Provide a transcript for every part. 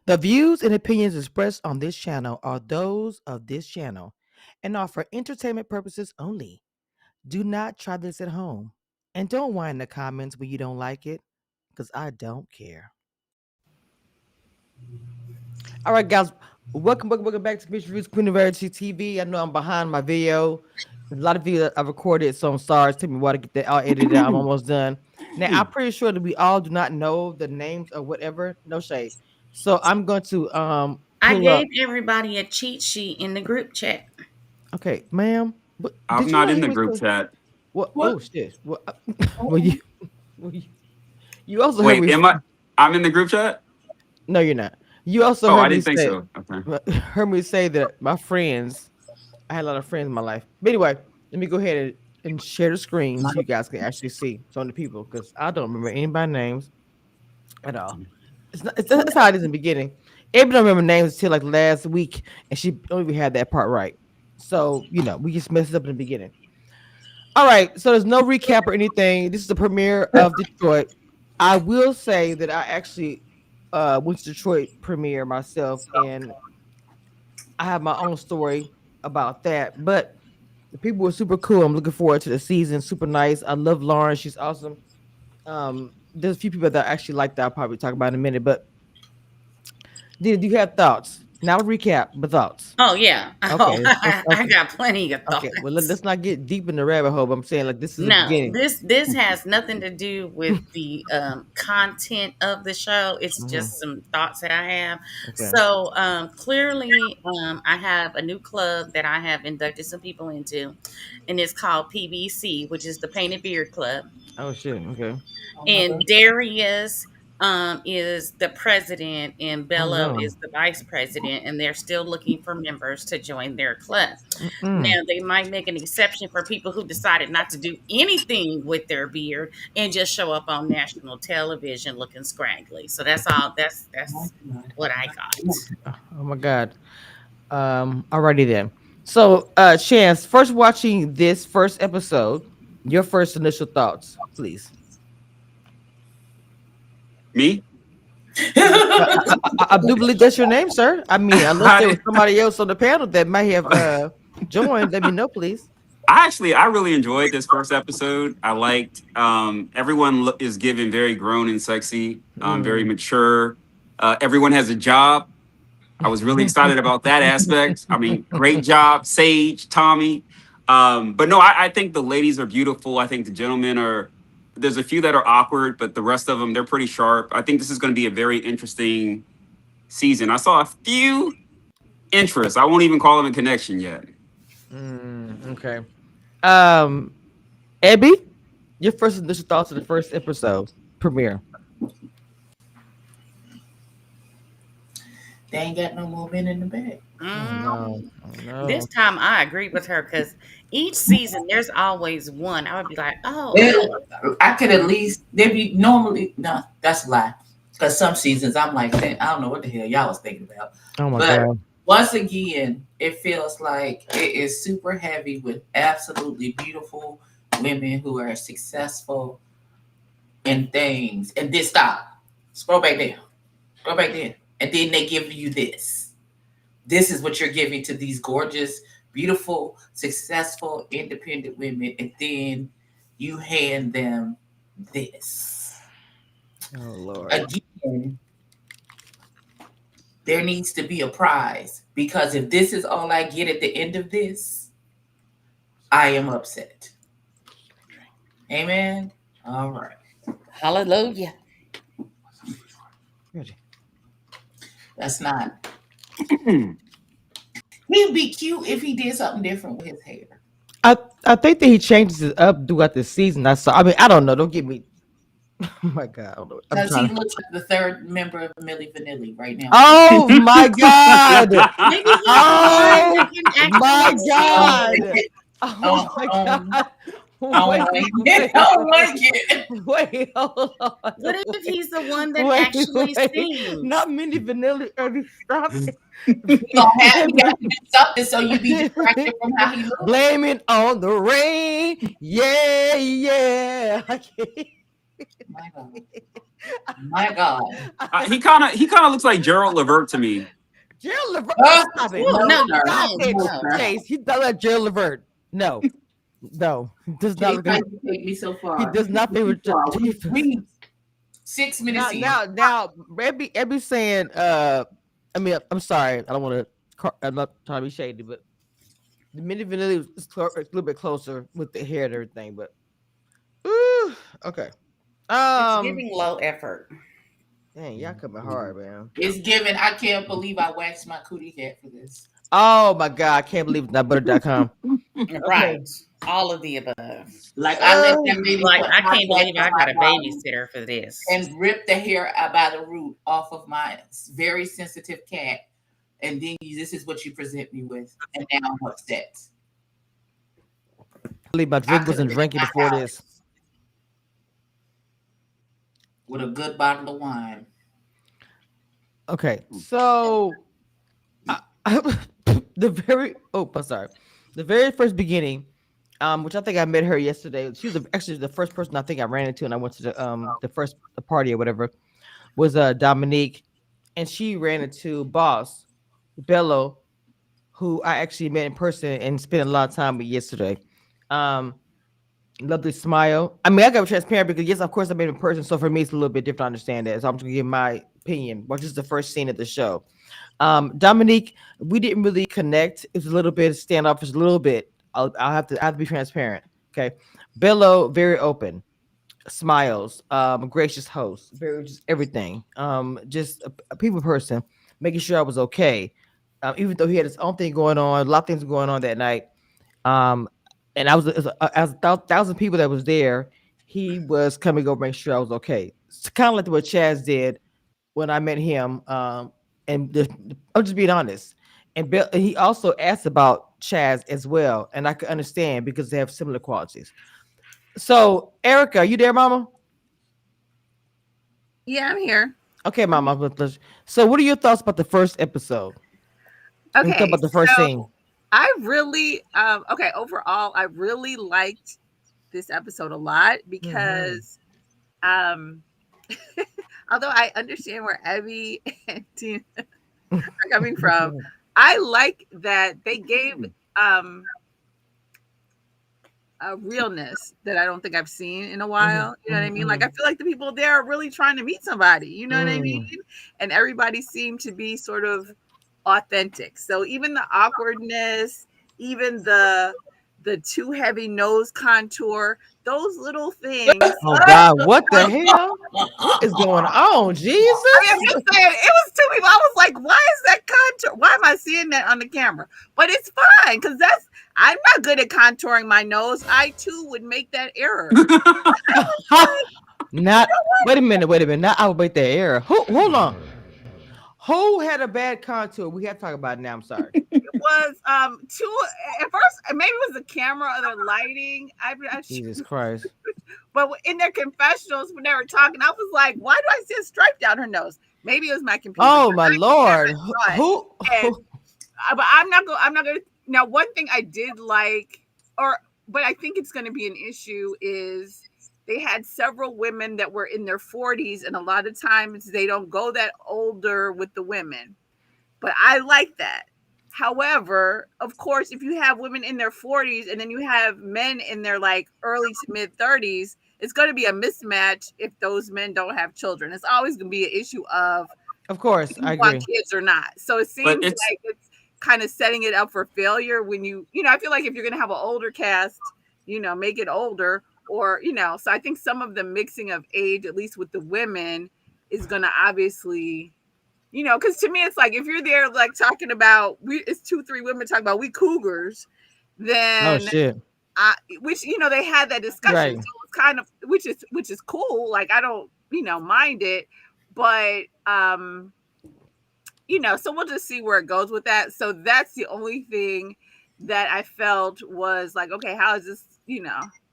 The views and opinions expressed on this channel are those of this channel and are for entertainment purposes only. Do not try this at home. And don't whine in the comments when you don't like it, because I don't care. All right, guys. Welcome back to Mitch Roots University TV. I know I'm behind my video. A lot of videos I've recorded, so I'm sorry. It's taking me a while to get that all edited out. I'm almost done. Now, I'm pretty sure that we all do not know the names or whatever. No shade. So I'm going to I pull up. gave everybody a cheat sheet in the group chat. Okay, ma'am. But I'm did you not not in hear the me group say chat. what? What? Oh shit! Well, well, Oh, well, you also heard Wait, me. am I? I'm in the group chat. No, you're not. You also Oh, heard I me didn't think say so. Okay. that my friends. I had a lot of friends in my life. But anyway, let me go ahead and share the screen so you guys can actually see some of the people because I don't remember anybody's names at all. It's not. That's how it is in the beginning. Everybody don't remember names until like last week, and she only even had that part right. So we just messed it up in the beginning. All right, so there's no recap or anything. This is the premiere of Detroit. I will say that I actually went to Detroit premiere myself, and I have my own story about that. But the people were super cool. I'm looking forward to the season. Super nice. I love Lauren. She's awesome. There's a few people that I actually like that I'll probably talk about in a minute. But did you have thoughts? Not a recap, but thoughts. Oh yeah. Oh, Okay. I Okay. got plenty of Okay. Well, thoughts. let's not get deep in the rabbit hole. But I'm saying like this is the No, beginning. this has nothing to do with the content of the show. It's Mhm. just some thoughts that I have. Okay. So clearly, I have a new club that I have inducted some people into, and it's called PBC, which is the Painted Beard Club. Oh shit. Okay. oh my And God. Darius is the president, and Oh Bello no. is the vice president, and they're still looking for members to join their club. Mm-mm. Now, they might make an exception for people who decided not to do anything with their beard and just show up on national television looking scraggly. So that's all. That's what I got. Oh my god. Alrighty then. So, Chance, first watching this first episode, your first initial thoughts, please. Me? I do believe that's your name, sir. I mean, unless I there was didn't- somebody else on the panel that might have joined, let me know, please. I really enjoyed this first episode. I liked everyone is given very grown and sexy, very Mm. mature. Everyone has a job. I was really excited about that aspect. I mean, great job, Sage, Tommy. But no, I think the ladies are beautiful. I think the gentlemen are. There's a few that are awkward, but the rest of them they're pretty sharp. I think this is going to be a very interesting season. I saw a few interests. I won't even call them a connection yet. Okay. Um, Abby, your first initial thoughts of the first episode premiere. They ain't got no more men in the bag. Oh Mm, no. Oh this no. time I agree with her because each season there's always one. I would be like, oh, okay. Well, I could at least there be normally no, that's a lie. Because some seasons I'm like, "Dang, I don't know what the hell y'all was thinking about. Oh my But god. once again, it feels like it is super heavy with absolutely beautiful women who are successful in things. And then stop. Scroll back down. Go back there. And then they give you this. This is what you're giving to these gorgeous, beautiful, successful, independent women. And then you hand them this. Oh lord. Again, there needs to be a prize because if this is all I get at the end of this, I am upset. Amen. All right. Hallelujah. Reggie. That's not. He'd be cute if he did something different with his hair. I think that he changes it up throughout the season. I saw. I mean, I don't know. Don't get me. Oh my god. I don't know. I'm Because he trying to. looks like the third member of Milli Vanilli right now. Oh my god. Maybe he's the one that Oh can my actually I don't sing. god. like it. Oh my god. I don't Wait, like it. wait, I don't like it. wait, hold on. What if he's the one that Wait, actually wait. sings? Not mini vanilla. Stop it. He got to do something so you be distracted from how he looks. Blame it on the rain. Yeah, yeah. I can't. My God. My God. He kind of looks like Gerald Levert to me. Gerald Levert, Oh, stop it. Oh, no, no, you sir. Stop don't. it, No, No. sir. Chase. He does like Gerald Levert. No, no, he does not Chase look. tried to take me so He far. does not favor Too far. Chiefs. We 6 minutes Now, in. now, Rebby saying, I mean, I'm sorry, I don't want to. I'm not trying to be shady, but the mini vanilla is a little bit closer with the hair and everything. But, ooh, okay. It's Um, giving low effort. dang, y'all coming hard, man. It's given. I can't believe I waxed my cootie hat for this. Oh my god, I can't believe it's not butter.com. Okay. Right. All of the above. Like I let Uh, that lady Like, put I hot can't wax believe on I my got a body babysitter for this. and rip the hair out by the root off of my very sensitive cat. And then this is what you present me with. And now I'm upset. I believe my I drink could have wasn't been drinking in my before house this. with a good bottle of wine. Okay, so I, the very I'm sorry, the very first beginning, which I think I met her yesterday. She was actually the first person I think I ran into, and I went to the first the party or whatever was Dominique, and she ran into Boss Bello, who I actually met in person and spent a lot of time with yesterday. Um, Lovely smile. I mean, I got to be transparent because yes, of course, I met in person, so for me it's a little bit different. I understand that, so I'm just gonna give my opinion. Which is the first scene of the show. Dominique, we didn't really connect. It was a little bit standoffish, a little bit. I have to be transparent. Okay, Bello, very open, smiles, gracious host, very just everything. Just a people person, making sure I was okay. Even though he had his own thing going on, a lot of things going on that night. Um, and I was as a thousand people that was there. He was coming over, make sure I was okay. It's kind of like what Chaz did when I met him. I'm just being honest. And he also asked about Chaz as well, and I could understand because they have similar qualities. So, Erica, you there, Mama? Yeah, I'm here. Okay, Mama. So, what are your thoughts about the first episode? We talk Okay, about the first scene. so I really okay, overall I really liked this episode a lot Mm-hmm. because um although I understand where Evie and Tina are coming from, I like that they gave um a realness that I don't think I've seen in a while. You know what I mean? Like I feel like the people there are really trying to meet somebody. You know what I mean? And everybody seemed to be sort of authentic. So even the awkwardness, even the too heavy nose contour, those little things. Oh God, what the hell? What is going on, I mean, I'm Jesus? just saying, it was two people. I was like, why is that contour? Why am I seeing that on the camera? But it's fine because I'm not good at contouring my nose. I too would make that error. Not wait a minute, wait a minute. Not I would break that error. Hold on. Who had a bad contour? We have to talk about it now. I'm sorry. It was two at first. Maybe it was the camera or the lighting. I'm not sure. Jesus Christ. But in their confessionals when they were talking, I was like, why do I see a stripe down her nose? Maybe it was my computer. Oh my Lord. Who? And but I'm not going. I'm not going to. Now, one thing I did like, but I think it's going to be an issue is they had several women that were in their 40s, and a lot of times they don't go that older with the women. But I like that. However, of course, if you have women in their 40s and then you have men in their like early to mid 30s, it's going to be a mismatch if those men don't have children. It's always going to be an issue of Of course, you I want agree. kids or not. So it But seems it's like it's kind of setting it up for failure when I feel like if you're going to have an older cast, make it older or, so I think some of the mixing of age, at least with the women, is going to obviously, because to me, it's like if you're there, like talking about it's 2, 3 women talking about we cougars, Oh then shit. which they had that discussion, Right. so it's kind of which is cool. Like I don't mind it, but so we'll just see where it goes with that. So that's the only thing that I felt was like, okay, how is this,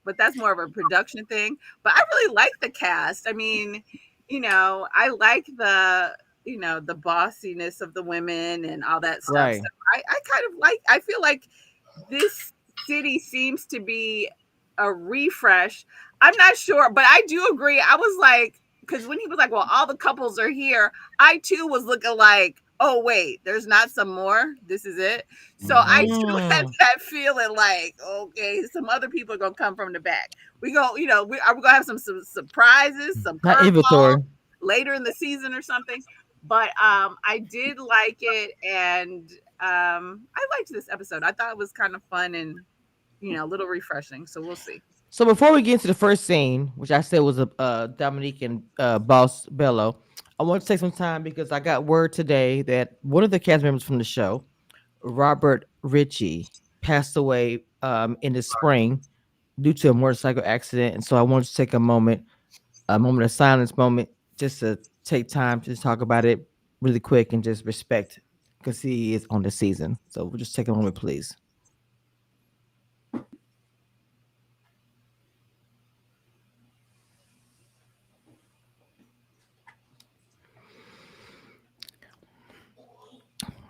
but that's more of a production thing. But I really like the cast. I mean, I like the bossiness of the women and all that stuff. Right. So I kind of I feel like this city seems to be a refresh. I'm not sure, but I do agree. I was like, because when he was like, "Well, all the couples are here," I too was looking like, "Oh wait, there's not some more. This is it." So I Mhm. too had Mm, that feeling like, okay, some other people are gonna come from the back. We go, we gonna have some surprises, some not curveballs inventory. later in the season or something. But I did like it, and I liked this episode. I thought it was kind of fun and a little refreshing. So we'll see. So before we get into the first scene, which I said was a Dominique and Boss Bello, I want to take some time because I got word today that one of the cast members from the show, Robert Ritchie, passed away in the spring due to a motorcycle accident, and so I wanted to take a moment of silence, moment just to take time to just talk about it really quick and just respect because he is on the season. So we'll just take a moment, please.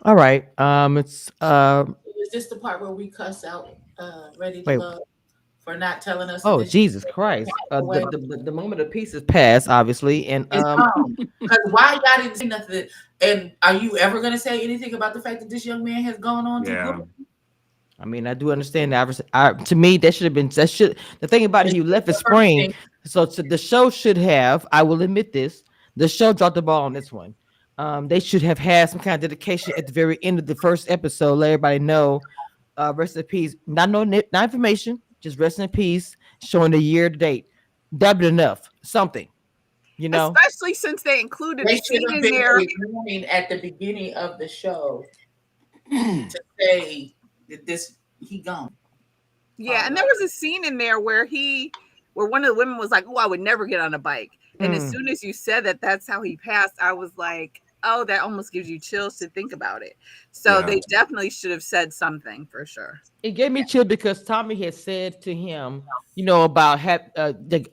All right. It's Is this the part where we cuss out Ready to wait. Love for not telling us that Oh this Jesus Christ! away? The moment of peace has passed, obviously, and It's gone. Because why y'all didn't say nothing? And are you ever going to say anything about the fact that this young man has gone on to Yeah. glory? I mean, I do understand that. To me, that should have been that should. The thing about it, This he is left in the first spring, thing. so the show should have. I will admit this. The show dropped the ball on this one. They should have had some kind of dedication at the very end of the first episode. Let everybody know, rest in peace. Not information, just rest in peace. Showing the year to date. That'd be enough. Something, you know. Especially since they included a They should scene have in been there. a warning at the beginning of the show to say that this he gone. Yeah, and there was a scene in there where one of the women was like, "Oh, I would never get on a bike." And as Mm. soon as you said that that's how he passed, I was like, "Oh, that almost gives you chills to think about it." So Yeah. they definitely should have said something for sure. It gave me chill because Tommy had said to him, about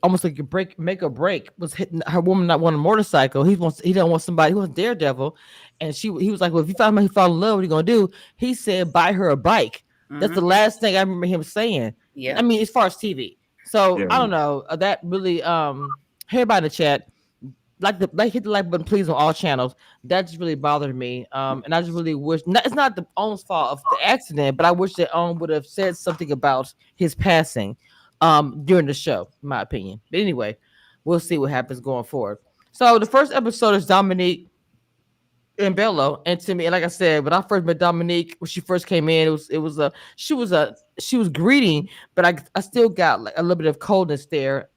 almost like a break, make or break was hitting her woman not want a motorcycle. He don't want somebody who was daredevil, and he was like, well, if you find somebody who fall in love, what are you gonna do? He said, buy her a bike. That's the Mhm. last thing I remember him saying. I Yep. mean, as far as TV, so Yeah. I don't know. That really everybody in the chat hit the like button please on all channels. That just really bothered me. And I just really wish it's not the own's fault of the accident, but I wish that own would have said something about his passing during the show, in my opinion. But anyway, we'll see what happens going forward. So the first episode is Dominique and Bello, and to me, like I said, when I first met Dominique, when she first came in, she was greeting, but I still got like a little bit of coldness there.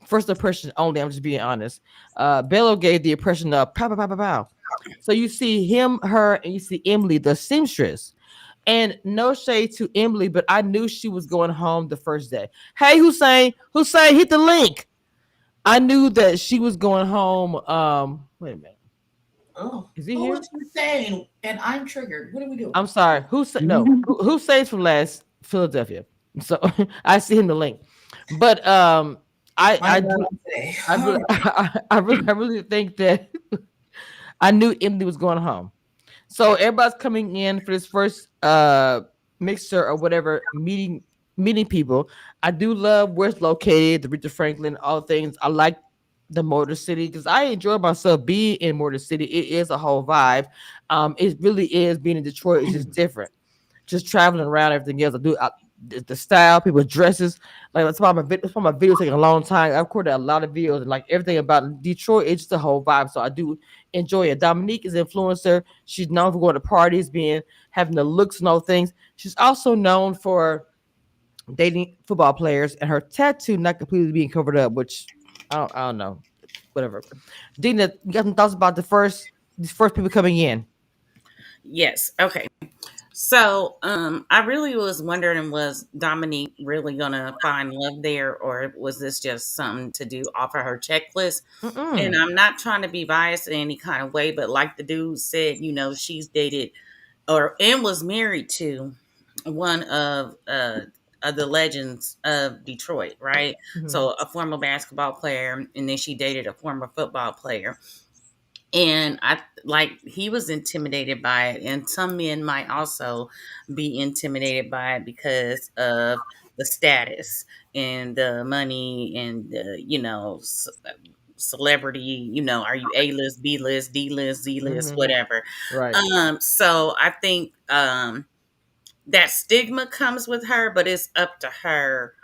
First impression only. I'm just being honest. Bello gave the impression of pow pow pow pow pow. So you see him, her, and you see Emily, the seamstress. And no shade to Emily, but I knew she was going home the first day. Hey, Hussein, hit the link. I knew that she was going home. Wait a minute, Oh, is he what here? was you saying? And I'm triggered. What do we do? I'm sorry. Who said no? Who says from last Philadelphia? So I see him the link, but I My I God, do today. I really I really think that I knew Emily was going home. So everybody's coming in for this first mixer or whatever meeting people. I do love where it's located, the Richard Franklin, all things. I like the Motor City because I enjoy myself being in Motor City. It is a whole vibe. It really is being in Detroit. It's just different. Just traveling around everything else. The style, people's dresses. Like that's why my videos take a long time. I've recorded a lot of videos and like everything about Detroit. It's just a whole vibe. So I do enjoy it. Dominique is an influencer. She's known for going to parties, having the looks and all things. She's also known for dating football players and her tattoo not completely being covered up, which I don't know. Whatever. Dina, you got some thoughts about these first people coming in? Yes. Okay. So, I really was wondering, was Dominique really gonna find love there, or was this just something to do off of her checklist? And Mm-mm. I'm not trying to be biased in any kind of way, but like the dude said, she's dated and was married to one of the legends of Detroit, right? Mm-hmm. So a former basketball player, and then she dated a former football player. And I like he was intimidated by it, and some men might also be intimidated by it because of the status and the money and the celebrity, are you A list, B list, D list, Z list, Mhm. whatever. Right. So I think that stigma comes with her, but it's up to her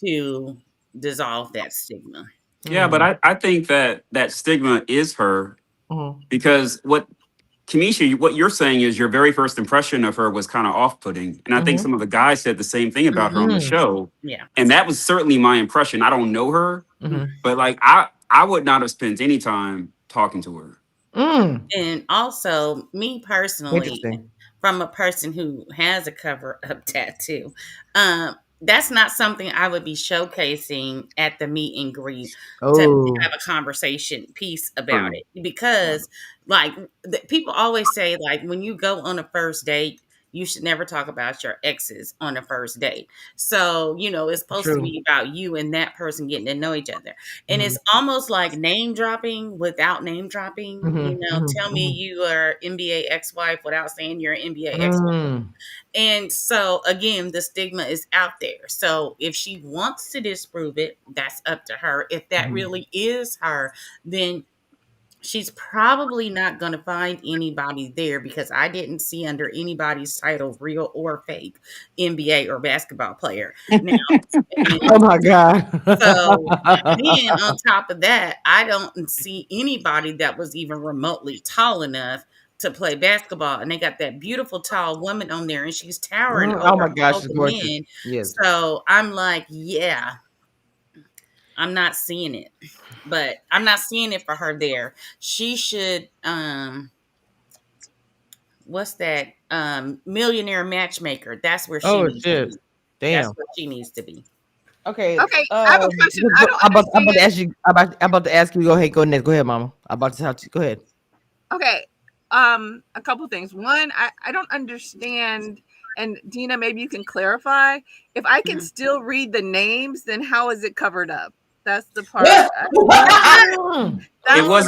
to dissolve that stigma. Yeah, but Mm. I think that that stigma is her Mhm. because what Kamisha, what you're saying is your very first impression of her was kind of off-putting, and I think Mhm. some of the guys said the same thing about her on the Hmm. Mm. show, Yeah. and that was certainly my impression. I don't know her, Mhm. but like I would not have spent any time talking to her. Mm. And also, me personally, Interesting. from a person who has a cover up tattoo, that's not something I would be showcasing at the meet and greet to Oh, have a conversation piece about True. it. Because, like, people always say, like, when you go on a first date, you should never talk about your exes on a first date. So, it's supposed to true. be about you and that person getting to know each other. And Mhm. it's almost like name dropping without name dropping. Mhm. Mhm. Tell me Mhm. you are NBA ex-wife without saying you're an NBA ex-wife. Mm. And so again, the stigma is out there. So if she wants to disprove it, that's up to her. If that Mhm. really is her, then she's probably not going to find anybody there, because I didn't see under anybody's title, real or fake, NBA or basketball player. Now, Oh my God. so then on top of that, I don't see anybody that was even remotely tall enough to play basketball. And they got that beautiful tall woman on there, and she's towering Mm, oh over my gosh, all she's the gorgeous. men. Yes. So I'm like, yeah, I'm not seeing it. But I'm not seeing it for her there. She should what's that? Millionaire matchmaker. That's where she Oh needs to shit. be. That's Damn. where she needs to be. Okay. Okay, I have a question. I don't I'm about to understand. ask you. I'm about to ask you. Go ahead. Go next. Go ahead, Mama. I'm about to talk to you. Go ahead. Okay, a couple things. One, I don't understand, and Dina, maybe you can clarify. If I can Mhm. still read the names, then how is it covered up? That's the part. Mm. That's the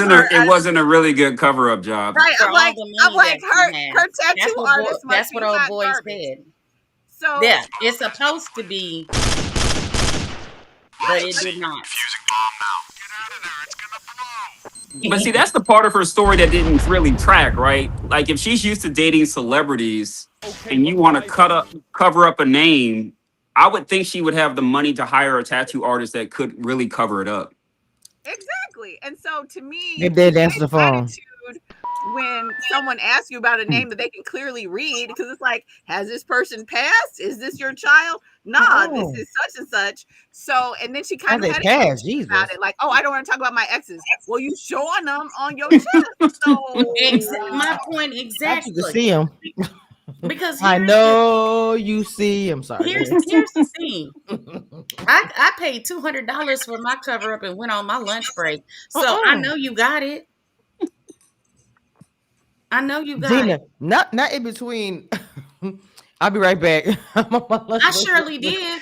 part. It wasn't a really good cover up job. Right. For I'm all like, the I'm money like that she her has. tattoo artist must That's be what old hot boy garbage. said. So Yeah, it's supposed to be, but it did not. But see, that's the part of her story that didn't really track, right? Like if she's used to dating celebrities and you want to cover up a name, I would think she would have the money to hire a tattoo artist that could really cover it up. exactly. And so to me, Maybe they the answer the same phone. attitude when someone asks you about a name that they can clearly read, because it's like, has this person passed? Is this your child? Nah, this Oh, is such and such. So, and then she as kind of they had an pass, attitude about Jesus. it, like, oh, I don't want to talk about my exes. Well, you showing them on your chest. My So point Not you can exactly. see him. Because I know you see him. Sorry. Go ahead. here's the thing. I paid $200 for my cover up and went on my lunch break. So I Uh-uh. know you got it. I know you got Gina, it. not in between. I'll be right back. I'm on my lunch I break. surely did.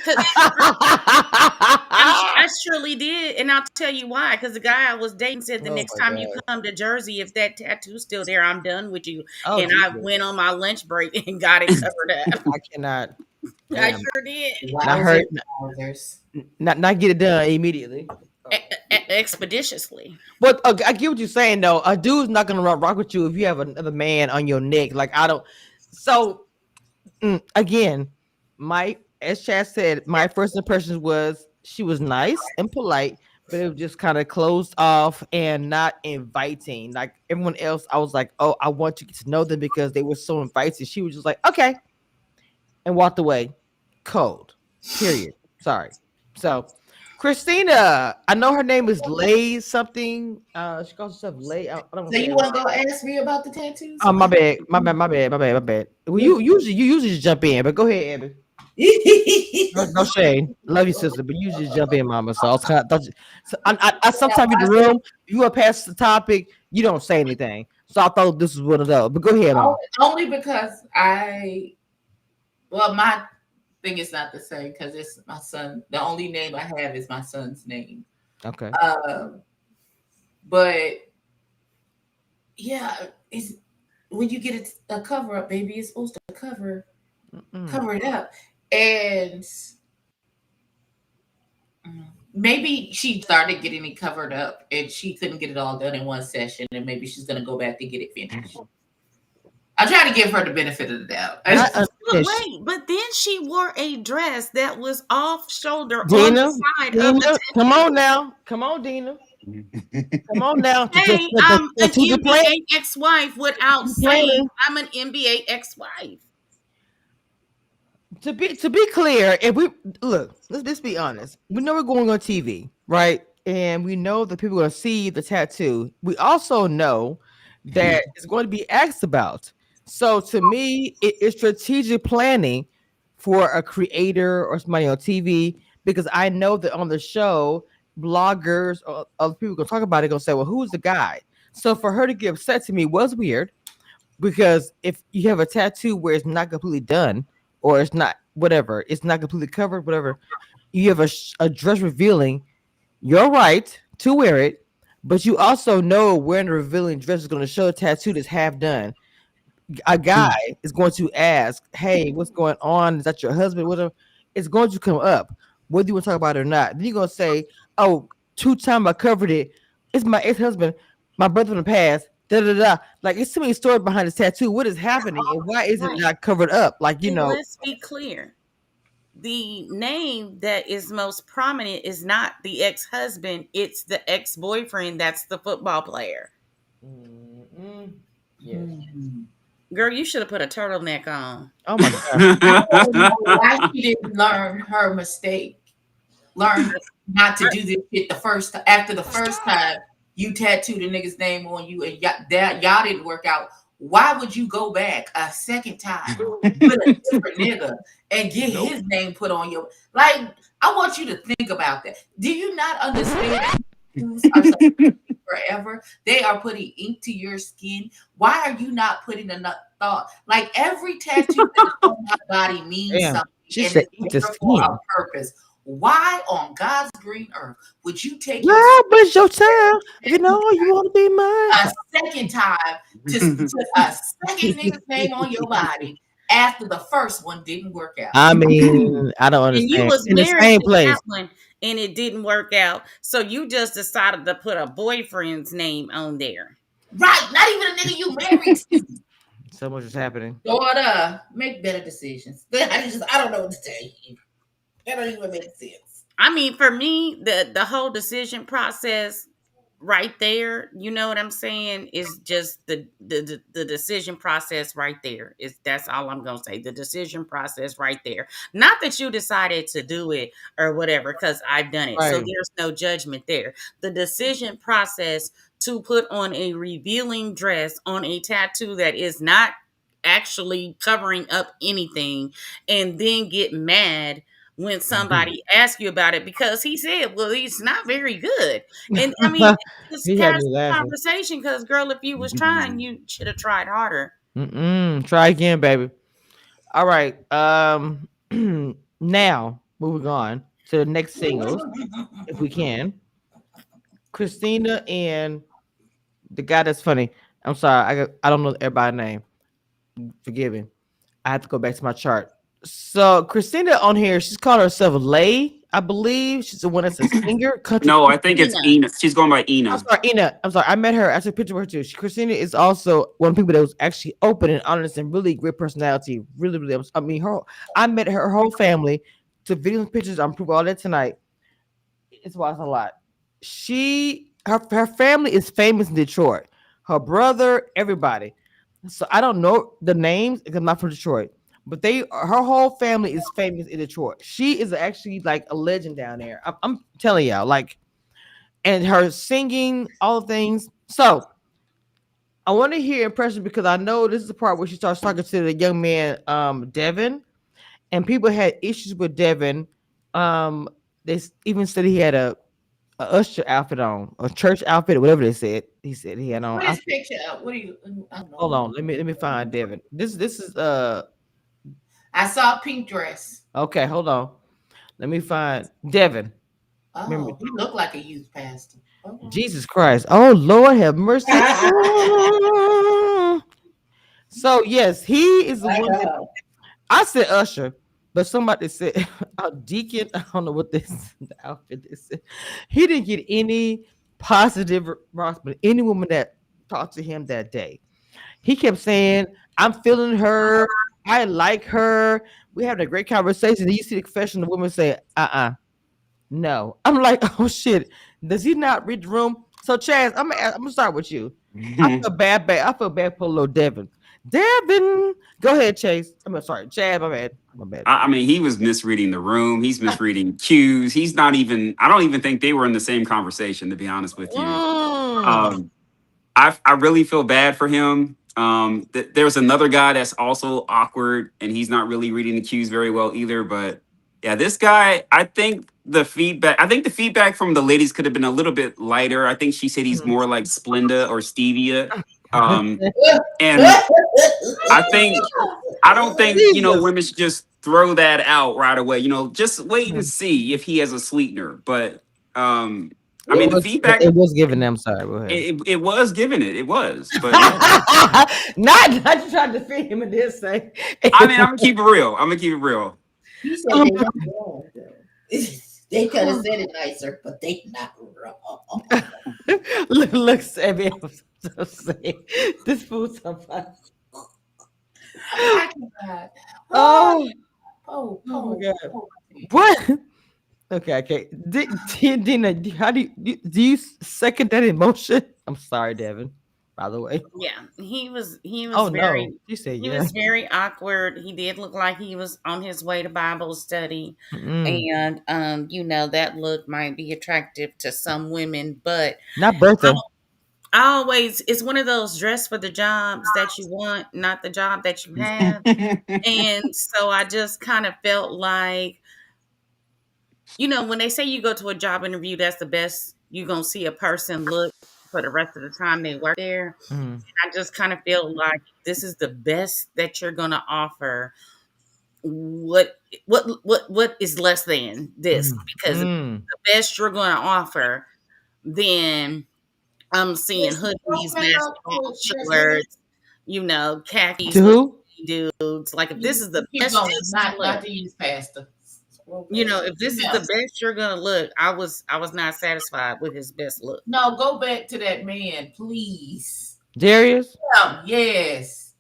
I surely did, and I'll tell you why. Because the guy I was dating said, the Oh next my time you god. come to Jersey, if that tattoo's still there, I'm done with you. Oh And I Jesus. went on my lunch break and got it covered up. I cannot. I Damn. sure did. Not Wowzers, hurt. wowzers. Not get it done immediately. Expeditiously. But I get what you're saying though. A dude's not gonna rock with you if you have another man on your neck. Like I don't. So again, my as Chad said, my first impressions was she was nice and polite, but it was just kind of closed off and not inviting. Like everyone else, I was like, oh, I want you to get to know them because they were so inviting. She was just like, okay, and walked away, cold. Period. Sorry. So Christina, I know her name is Lay something. She calls herself Lay. I don't want So to say you it want to wrong. go ask me about the tattoos? Oh, my bad. Well, you usually just jump in, but go ahead, Abby. No shade. Love you, sister, but you just jump in, mama. So I was kind of thought I Now, sometimes in the room, if you are past the topic, you don't say anything. So I thought this was one of those. But go ahead, mama. only because my thing is not the same because it's my son. The only name I have is my son's name. Okay. Um, but yeah, it's when you get a cover up, baby, it's supposed to cover Mm-mm. cover it up. And Maybe she started getting it covered up and she couldn't get it all done in one session, and maybe she's gonna go back to get it finished. I try to give her the benefit of the doubt. I But understand. wait, but then she wore a dress that was off shoulder on the Dina, side of the Dina, come tattoo. on now. Come on, Dina. Come on now. Hey, I'm an To the plan. NBA ex-wife without The saying plan. I'm an NBA ex-wife. To be clear, if we look, let's be honest. We know we're going on TV, right? And we know that people are going to see the tattoo. We also know that it's going to be asked about. So to me, it is strategic planning for a creator or somebody on TV because I know that on the show, bloggers or other people gonna talk about it, gonna say, "Well, who's the guy?" So for her to get upset to me was weird because if you have a tattoo where it's not completely done or it's not whatever, it's not completely covered, whatever, you have a dress revealing, you're right to wear it, but you also know wearing a revealing dress is going to show a tattoo that's half done. A guy is going to ask, "Hey, what's going on? Is that your husband?" Whatever. It's going to come up, whether you want to talk about it or not. Then you're going to say, "Oh, 2 times I covered it. It's my ex-husband, my brother from the past." Da da da. Like it's too many stories behind this tattoo. What is happening, and why is it Right. not covered up? Like And let's be clear. The name that is most prominent is not the ex-husband, it's the ex-boyfriend that's the football player. mm, yes. Girl, you should have put a turtleneck on. Oh my god. I don't know why she didn't learn her mistake. Learn not to do this shit the first after the first time you tattooed a nigga's name on you and y'all didn't work out. Why would you go back a second time with a different nigga and get his name put on your like? I want you to think about that. Do you not understand? Tattoos are forever. They are putting ink to your skin. Why are you not putting enough thought? Like every tattoo that is on my body means Damn. something She and said it's eat the there for skin. a purpose. Why on God's green earth would you take your Girl, but it's your time. You know you want to be mine. a second time to put a second nigga's name on your body after the first one didn't work out? I mean, I don't And you understand. was In the married same to that place. one and it didn't work out. So you just decided to put a boyfriend's name on there. Right, not even a nigga you married to. So much is happening. Daughter, make better decisions. I don't know what to tell you. That don't even make sense. I mean, for me, the whole decision process right there, you know what I'm saying, is just the decision process right there. Is that's all I'm gonna say. The decision process right there. Not that you decided to do it or whatever, because I've done it. So Right. there's no judgment there. The decision process to put on a revealing dress on a tattoo that is not actually covering up anything and then get mad when somebody asks you about it because he said, well, he's not very good. And I mean, it's He had me casual laughing. conversation because, girl, if you was trying, you should have tried harder. Try again, baby. All right. Now moving on to the next singles, if we can. Christina and the guy that's funny. I'm sorry, I don't know everybody's name. Forgive me. I have to go back to my chart. So Christina on here, she's called herself Lay, I believe. She's the one that's a singer, country. No, I think it's Ina. Ina. She's going by I'm Ina. sorry, Ina. I'm sorry. I met her. I took a picture of her too. Christina is also one of the people that was actually open and honest and really great personality. Really, really. I mean, I met her whole family. Took videos and pictures. I'm proving all that tonight. It's was a lot. Her family is famous in Detroit. Her brother, everybody. So I don't know the names because I'm not from Detroit. But her whole family is famous in Detroit. She is actually like a legend down there. I'm telling y'all, like, and her singing, all the things. So I want to hear impression because I know this is the part where she starts talking to the young man, Devin, and people had issues with Devin. They even said he had a usher outfit on, a church outfit, whatever they said. He said he had on. Put his picture up. What do you? I don't Hold know. on, let me find Devin. This is I saw a pink dress. okay. Hold on, let me find Devin. Remember, Oh, he looked like a youth pastor. Jesus Christ. Oh Lord, have mercy. So yes, he is the I one that know. I said Usher, But somebody said, "Our deacon." I don't know what this the outfit is. He didn't get any positive response, but any woman that talked to him that day, he kept saying, "I'm feeling her. I like her. We having a great conversation." And you see the confession, the woman say, no." I'm like, "Oh shit, does he not read the room?" So Chaz, I'm gonna start with you. I feel bad for little Devin. Devin, go ahead, Chase. I'm sorry, Chad. My bad. My bad. I mean, he was misreading the room. He's misreading cues. He's not even. I don't even think they were in the same conversation. To be honest with you, Mm. um, I really feel bad for him. There's another guy that's also awkward, and he's not really reading the cues very well either. But yeah, this guy, I think the feedback from the ladies could have been a little bit lighter. I think she said he's Mm. more like Splenda or Stevia. Um, and I think I don't think Jesus. women should just throw that out right away. Just wait and Mm. see if he has a sweetener. But I It mean, the was feedback it was given them. Sorry, go ahead. it was giving it. It was, but yeah. Not you trying to defend him in this thing. I mean, I'm gonna keep it real. I'm gonna keep it real. He said Oh they my not wrong though. They could have said it nicer, but they not wrong. look, Sammy, I'm so saying this fool's so funny. I cannot. Oh, Oh, oh my oh, god. oh. What? Okay, okay. Dina, how do you second that emotion? I'm sorry, Devin. By the way. Yeah, he Oh was no, very she said he yeah. was very awkward. He did look like he was on his way to Bible study, Mm-mm. and that look might be attractive to some women, but Not Bertha. I always it's one of those dress for the jobs that you want, not the job that you have. And so I just kind of felt like, when they say you go to a job interview, that's the best you're going to see a person look for the rest of the time they work there. Mm, I just kind of feel like this is the best that you're going to offer. What is less than this? mm, Because if mm. the best you're going to offer, then I'm seeing Listen, hoodies, don't make our basketball clothes dress for them. shorts, khakis To for who? dudes. Like if this is the Keep best going. Not look, to use pastor. if this is the Yes. best you're gonna look, I was not satisfied with his best look. No, go back to that man, please. Darius? Yes.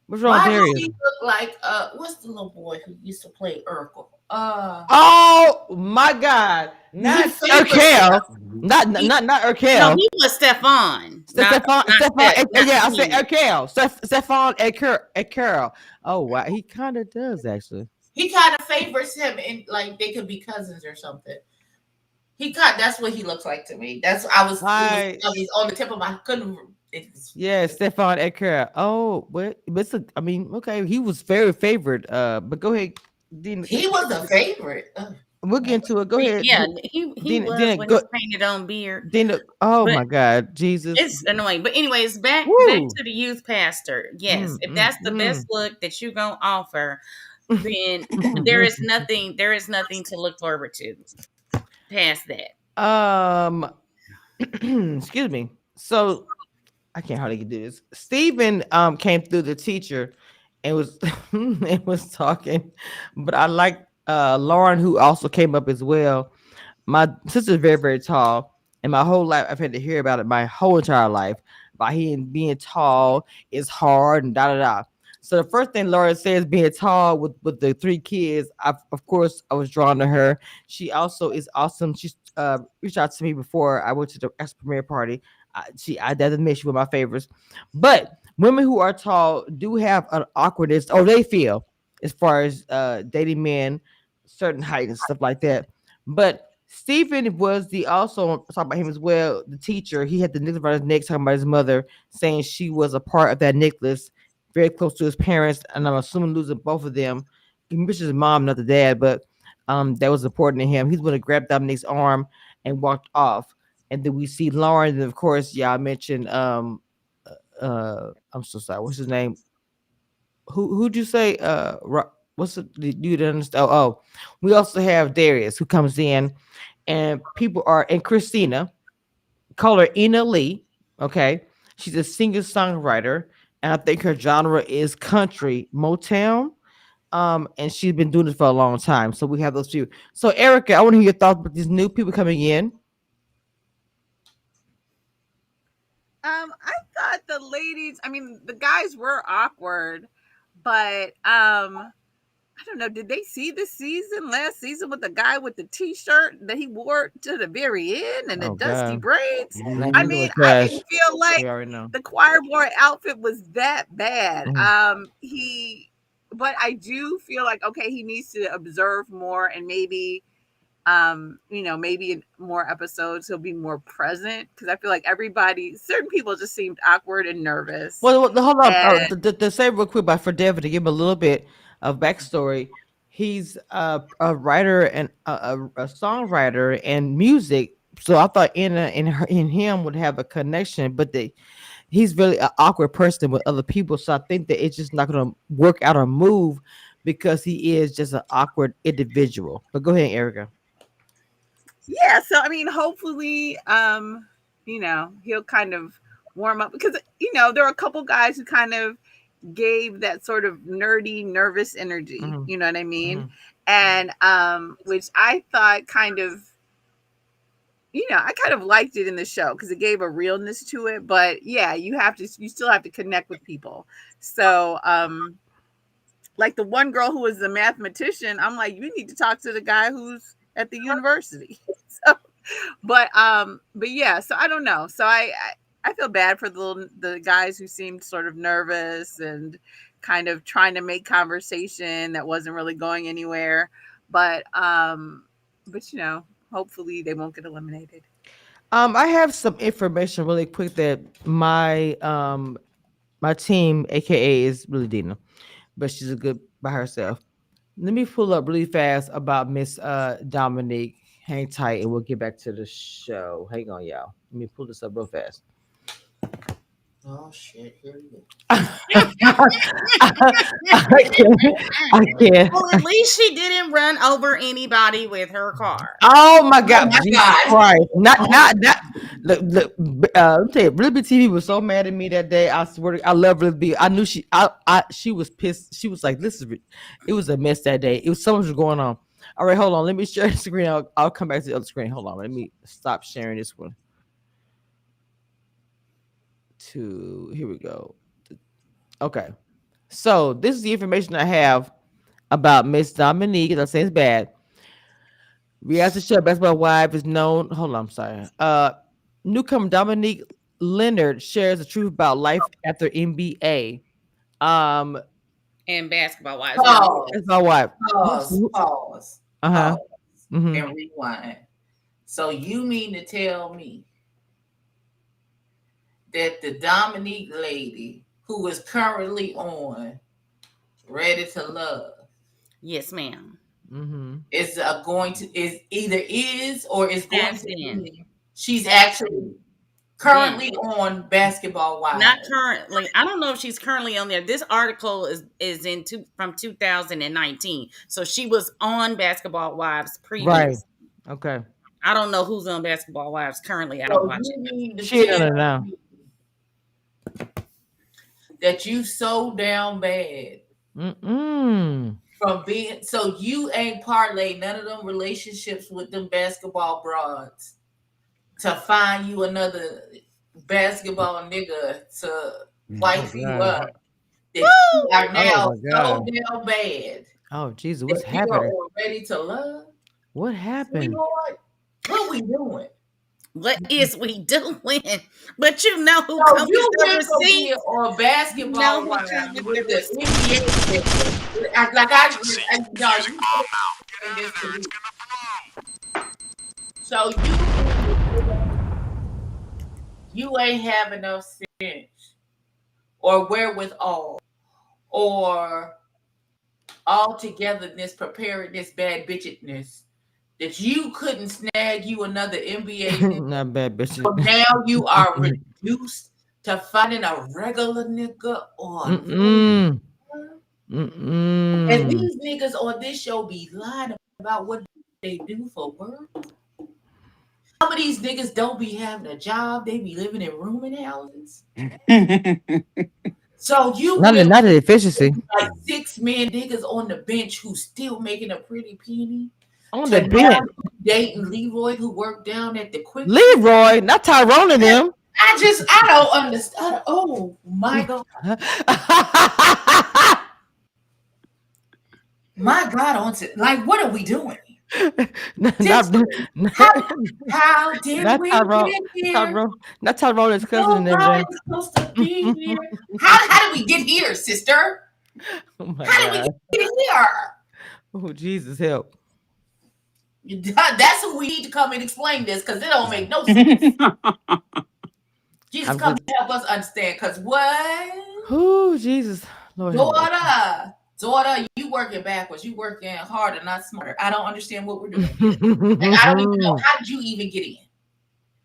What's wrong with Why does Darius? he look like what's the little boy who used to play Urkel? Oh my God! He Not favors Urkel. Mhm. Not No, Urkel. he was Stefan, not Stefan. Steph, not Yeah, I said Steve. Urkel. Stefan Urkel. Oh wow, he kind of does actually. he kind of favors him and like they could be cousins or something. That's what he looks like to me. That's Hi. I was on the tip of my couldn't it was, Yeah, Stefan Urkel. Oh, but I mean, okay, he was very favored. But go ahead, Dina. he was a favorite. We'll get into it. Go ahead, Yeah, he was Dina. with Go, his painted on beard. Dina. Oh But my God, Jesus. it's annoying. But anyways, back Woo. to the youth pastor. Yes, Mm, if mm, that's the best look that you're gonna offer, then mm. there is nothing to look forward to past that. um, excuse me. So I can't hardly do this. Stephen came through the teacher and was and was talking, but I like Lauren who also came up as well. My sister's very, very tall, and my whole life I've had to hear about it my whole entire life about him being tall is hard and da da da. So the first thing Laura says, being tall with the three kids, of course I was drawn to her. She also is awesome. She's reached out to me before I went to the ex premiere party. I doesn't miss you with my favorites, but women who are tall do have an awkwardness, or they feel as far as dating men, certain height and stuff like that. But Stephen was the also talk about him as well. The teacher, he had the necklace around his neck, talking about his mother, saying she was a part of that necklace, very close to his parents, and I'm assuming losing both of them. He misses his mom, not the dad, but that was important to him. He's going to grab Dominique's arm and walked off. And then we see Lauren, and of course, yeah, I mentioned I'm so sorry, what's his name? Who'd you say? What's the you didn't understand? Oh, we also have Darius who comes in, and people are and Christina, call her Ina Lee. Okay, she's a singer songwriter, and I think her genre is country Motown. And she's been doing this for a long time. So we have those few. So Erica, I want to hear your thoughts about these new people coming in. I thought the ladies, I mean, the guys were awkward, but I don't know. Did they see the season last season with the guy with the T-shirt that he wore to the very end and the Oh dusty God, braids? I you mean, look I trash. didn't feel like We already know. the choir boy outfit was that bad. Mhm. But I do feel like okay, he needs to observe more and maybe maybe in more episodes he'll be more present because I feel like certain people just seemed awkward and nervous. Hold on. And To say real quick about for Devin to give him a little bit of backstory. He's a writer and a songwriter and music. So I thought in him would have a connection, but he's really an awkward person with other people. So I think that it's just not going to work out or move because he is just an awkward individual. But go ahead, Erica. yeah, so I mean, hopefully, he'll kind of warm up because there are a couple guys who kind of gave that sort of nerdy, nervous energy. Hmm. You know what I mean? Hmm. And which I thought kind of, I kind of liked it in the show because it gave a realness to it. But yeah, you still have to connect with people. So, like the one girl who was the mathematician, I'm like, you need to talk to the guy who's at the university. So, but yeah, so I don't know. So I feel bad for the guys who seemed sort of nervous and kind of trying to make conversation that wasn't really going anywhere. But hopefully they won't get eliminated. I have some information really quick that my team, aka, is really Dina, but she's a good by herself. Let me pull up really fast about Miss Dominique. Hang tight, and we'll get back to the show. Hang on, y'all. Let me pull this up real fast. Oh shit! Here we go. I can't. I can't. Well, at least she didn't run over anybody with her car. Oh my Oh God, my Jesus god! Christ! Not, Oh, not, not. Look. Let me tell you, Really Big TV was so mad at me that day. I swear, I love Really Big. I knew she was pissed. She was like, "This is." It was a mess that day. It was so much was going on. All right, hold on. Let me share the screen. I'll come back to the other screen. Hold on. Let me stop sharing this one. Here we go. Okay. So this is the information I have about Miss Dominique. As I say, it's bad. Reality show Basketball Wife is known. Hold on, I'm sorry. Newcomer Dominique Leonard shares the truth about life after NBA. Um, And basketball wise, yeah. that's pause, my wife. pause, Uh huh. pause, Hmm. and rewind. So you mean to tell me that the Dominique lady who is currently on Ready to Love Yes, ma'am. Hmm. is going to is either is or is going Has to been. be? She's Has actually been. currently on Basketball Not Wives. currently. I don't know if she's currently on there. This article is from 2019. So she was on Basketball Wives Right. previous. Okay. I don't know who's on Basketball Wives currently. I don't So watch you it. mean to She ain't on it tell now. me that you so down bad Mm-mm. from being so you ain't parlay none of them relationships with them basketball broads to find you another basketball nigga to Oh wife you God. up that you are Oh now my so God. down bad Oh Jesus, what's that you are happening? ready to love, What happened? sweetheart. What we doing? What is we doing? But you know who So come with you the went from being receipts. on You know basketball who come wives with with the the receipts. NBA nigga. No, you say this to me. So you mean to tell me you ain't have enough sense or wherewithal or altogether preparedness, bad bitchedness that you couldn't snag you another NBA nigga. Not bad, bitches. So now you are reduced to finding a regular nigga on Reddit. Mm-mm. And Mm-mm. these niggas on this show be lying about what they do for work. Some of these niggas don't be having a job. They be living in rooming houses. So you Not really not the efficiency like 6 men niggas on the bench who still making a pretty penny on the to now bench. dating Leroy who worked down at the quick trip. Leroy, not Tyrone and them. I don't understand. Oh my God. My God, on to, like, what are we doing? not, This, not, how did not we Tyrone. get here? Not Tyrone, his cousin and Nobody's everything. supposed to be here. How did we get here, sister? Oh my How did we God. get here? Oh Jesus, help. That's who we need to come and explain this because it don't make no sense. Jesus, I'm come just. to help us understand. Because what? Oh Jesus, Lord have mercy. Daughter, you working backwards. You working harder, not smarter. I don't understand what we're doing here. Like, I don't even know. How did you even get in?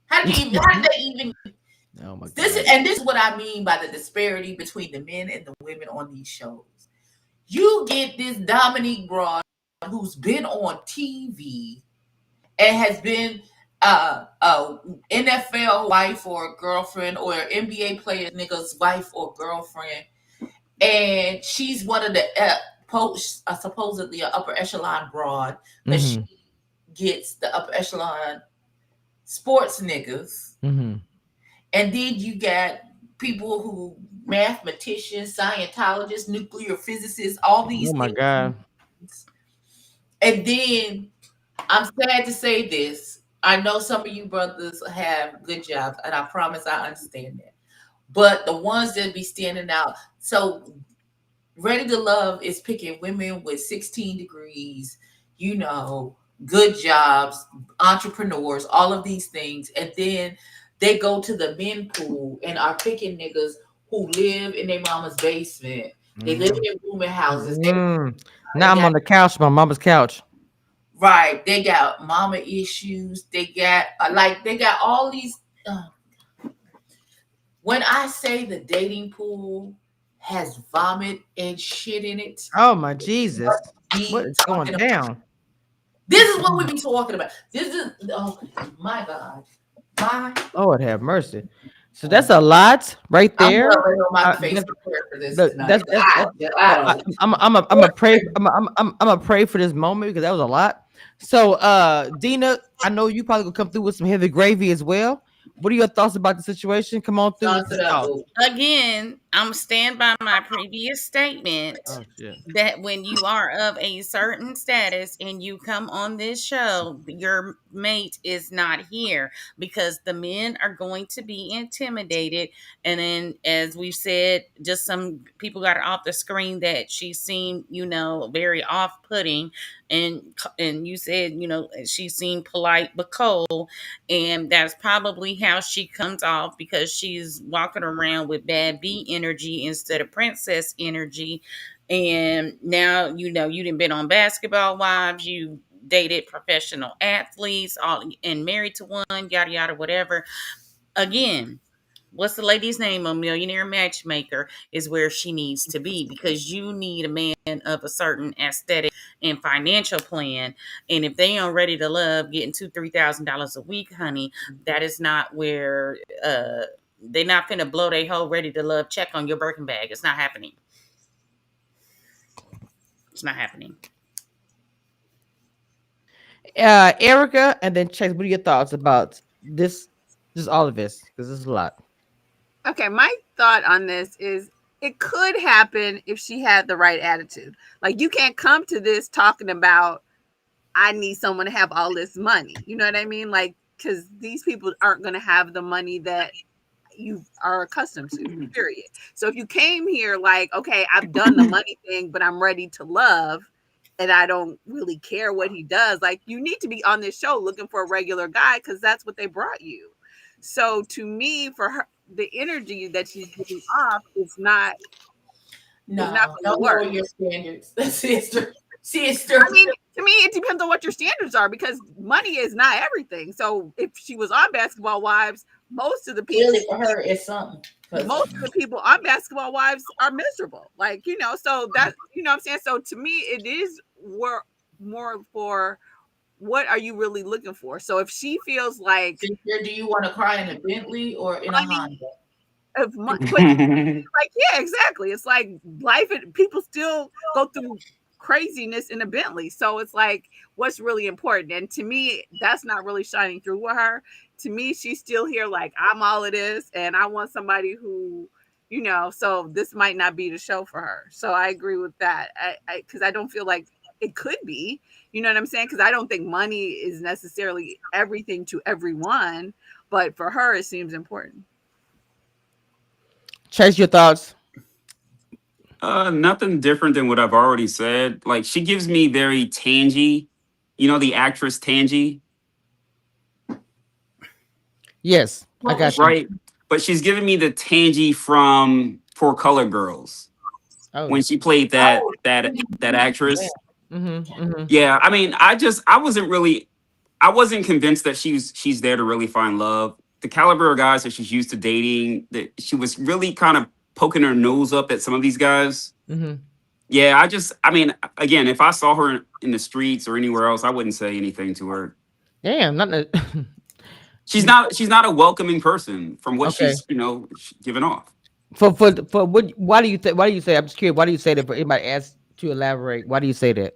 How did they even Oh my this God. and this is what I mean by the disparity between the men and the women on these shows. You get this Dominique Braun who's been on TV and has been a NFL wife or girlfriend or NBA player nigga's wife or girlfriend, and she's one of the supposedly an upper echelon broad, but she Mm-hmm. gets the upper echelon sports niggas, Mm-hmm. and then you got people who mathematicians, Scientologists, nuclear physicists, all these Oh my things, God. and then I'm sad to say this. I know some of you brothers have good jobs, and I promise I understand that. But the ones that be standing out, so Ready to Love is picking women with 16 degrees, you know, good jobs, entrepreneurs, all of these things. And then they go to the men pool and are picking niggas who live in their mama's basement. They live Mm. in rooming houses. Mm. They Now I'm got on the couch, my mama's couch. right. They got mama issues. They got they got all these. When I say the dating pool has vomit and shit in it, Oh my Jesus. What we is going talking about. down? This is what we be talking about. This is oh my God, my. Lord have mercy. So that's a lot right I'm there. gonna lay on my face That's and prepare for this look, tonight. I don't. I'm a pray I'm a pray for this moment because that was a lot. So Dina, I know you probably gonna come through with some heavy gravy as well. What are your thoughts about the situation? Come on through with Sauce the it up, sauce. boo. Again, I'm stand by my previous statement Oh shit. that when you are of a certain status and you come on this show, your mate is not here because the men are going to be intimidated. And then, as we said, just some people got off the screen that she seemed, very off putting. And you said, she seemed polite but cold, and that's probably how she comes off because she's walking around with bad B energy instead of princess energy. And now you didn't been on Basketball Wives, you dated professional athletes, all and married to one, yada yada, whatever. Again, what's the lady's name on Millionaire Matchmaker is where she needs to be, because you need a man of a certain aesthetic and financial plan. And if they aren't ready to love getting $2,000-3,000 a week, honey, that is not where they're not gonna blow their whole ready to love check on your Birkin bag. It's not happening. It's not happening. Erica and then Chase, what are your thoughts about this? Just all of this, because this is a lot. Okay, my thought on this is it could happen if she had the right attitude. Like, you can't come to this talking about I need someone to have all this money. You know what I mean? Like, because these people aren't going to have the money that you are accustomed to, period. So if you came here like, okay, I've done the money thing, but I'm ready to love and I don't really care what he does, like, you need to be on this show looking for a regular guy because that's what they brought you. So to me, for her, the energy that she's giving off is not No, going to don't work. lower your standards, sister. I Sister. mean, to me, it depends on what your standards are because money is not everything. So if she was on Basketball Wives, most of the people, Clearly for her, it's something. on Basketball Wives are miserable. Like, so that, what I'm saying? So to me, it is more for what are you really looking for? So if she feels like, Sister, do you want to cry in a Bentley or in a I mean, Honda? but like, yeah, exactly. It's like life, and people still go through craziness in a Bentley. So it's like, what's really important? And to me, that's not really shining through with her. To me, she's still here like, I'm all of this, and I want somebody who, so this might not be the show for her. So I agree with that. Because I don't feel like it could be, you know what I'm saying? Because I don't think money is necessarily everything to everyone, but for her, it seems important. Chase, your thoughts? Nothing different than what I've already said. Like she gives me very Tangy, the actress Tangy, Yes, I got you. right? But she's giving me the Tangy from Four Color Girls Oh, when she played that actress. mm-hmm. Yeah, I mean, I wasn't convinced that she's there to really find love. The caliber of guys that she's used to dating, that she was really kind of poking her nose up at some of these guys. Mm-hmm. Yeah, I mean, again, if I saw her in the streets or anywhere else, I wouldn't say anything to her. Damn, not She's not a welcoming person from what okay. she's, giving off. For what? Why do you think? Why do you say? I'm just curious. Why do you say that? For anybody asks to elaborate, why do you say that?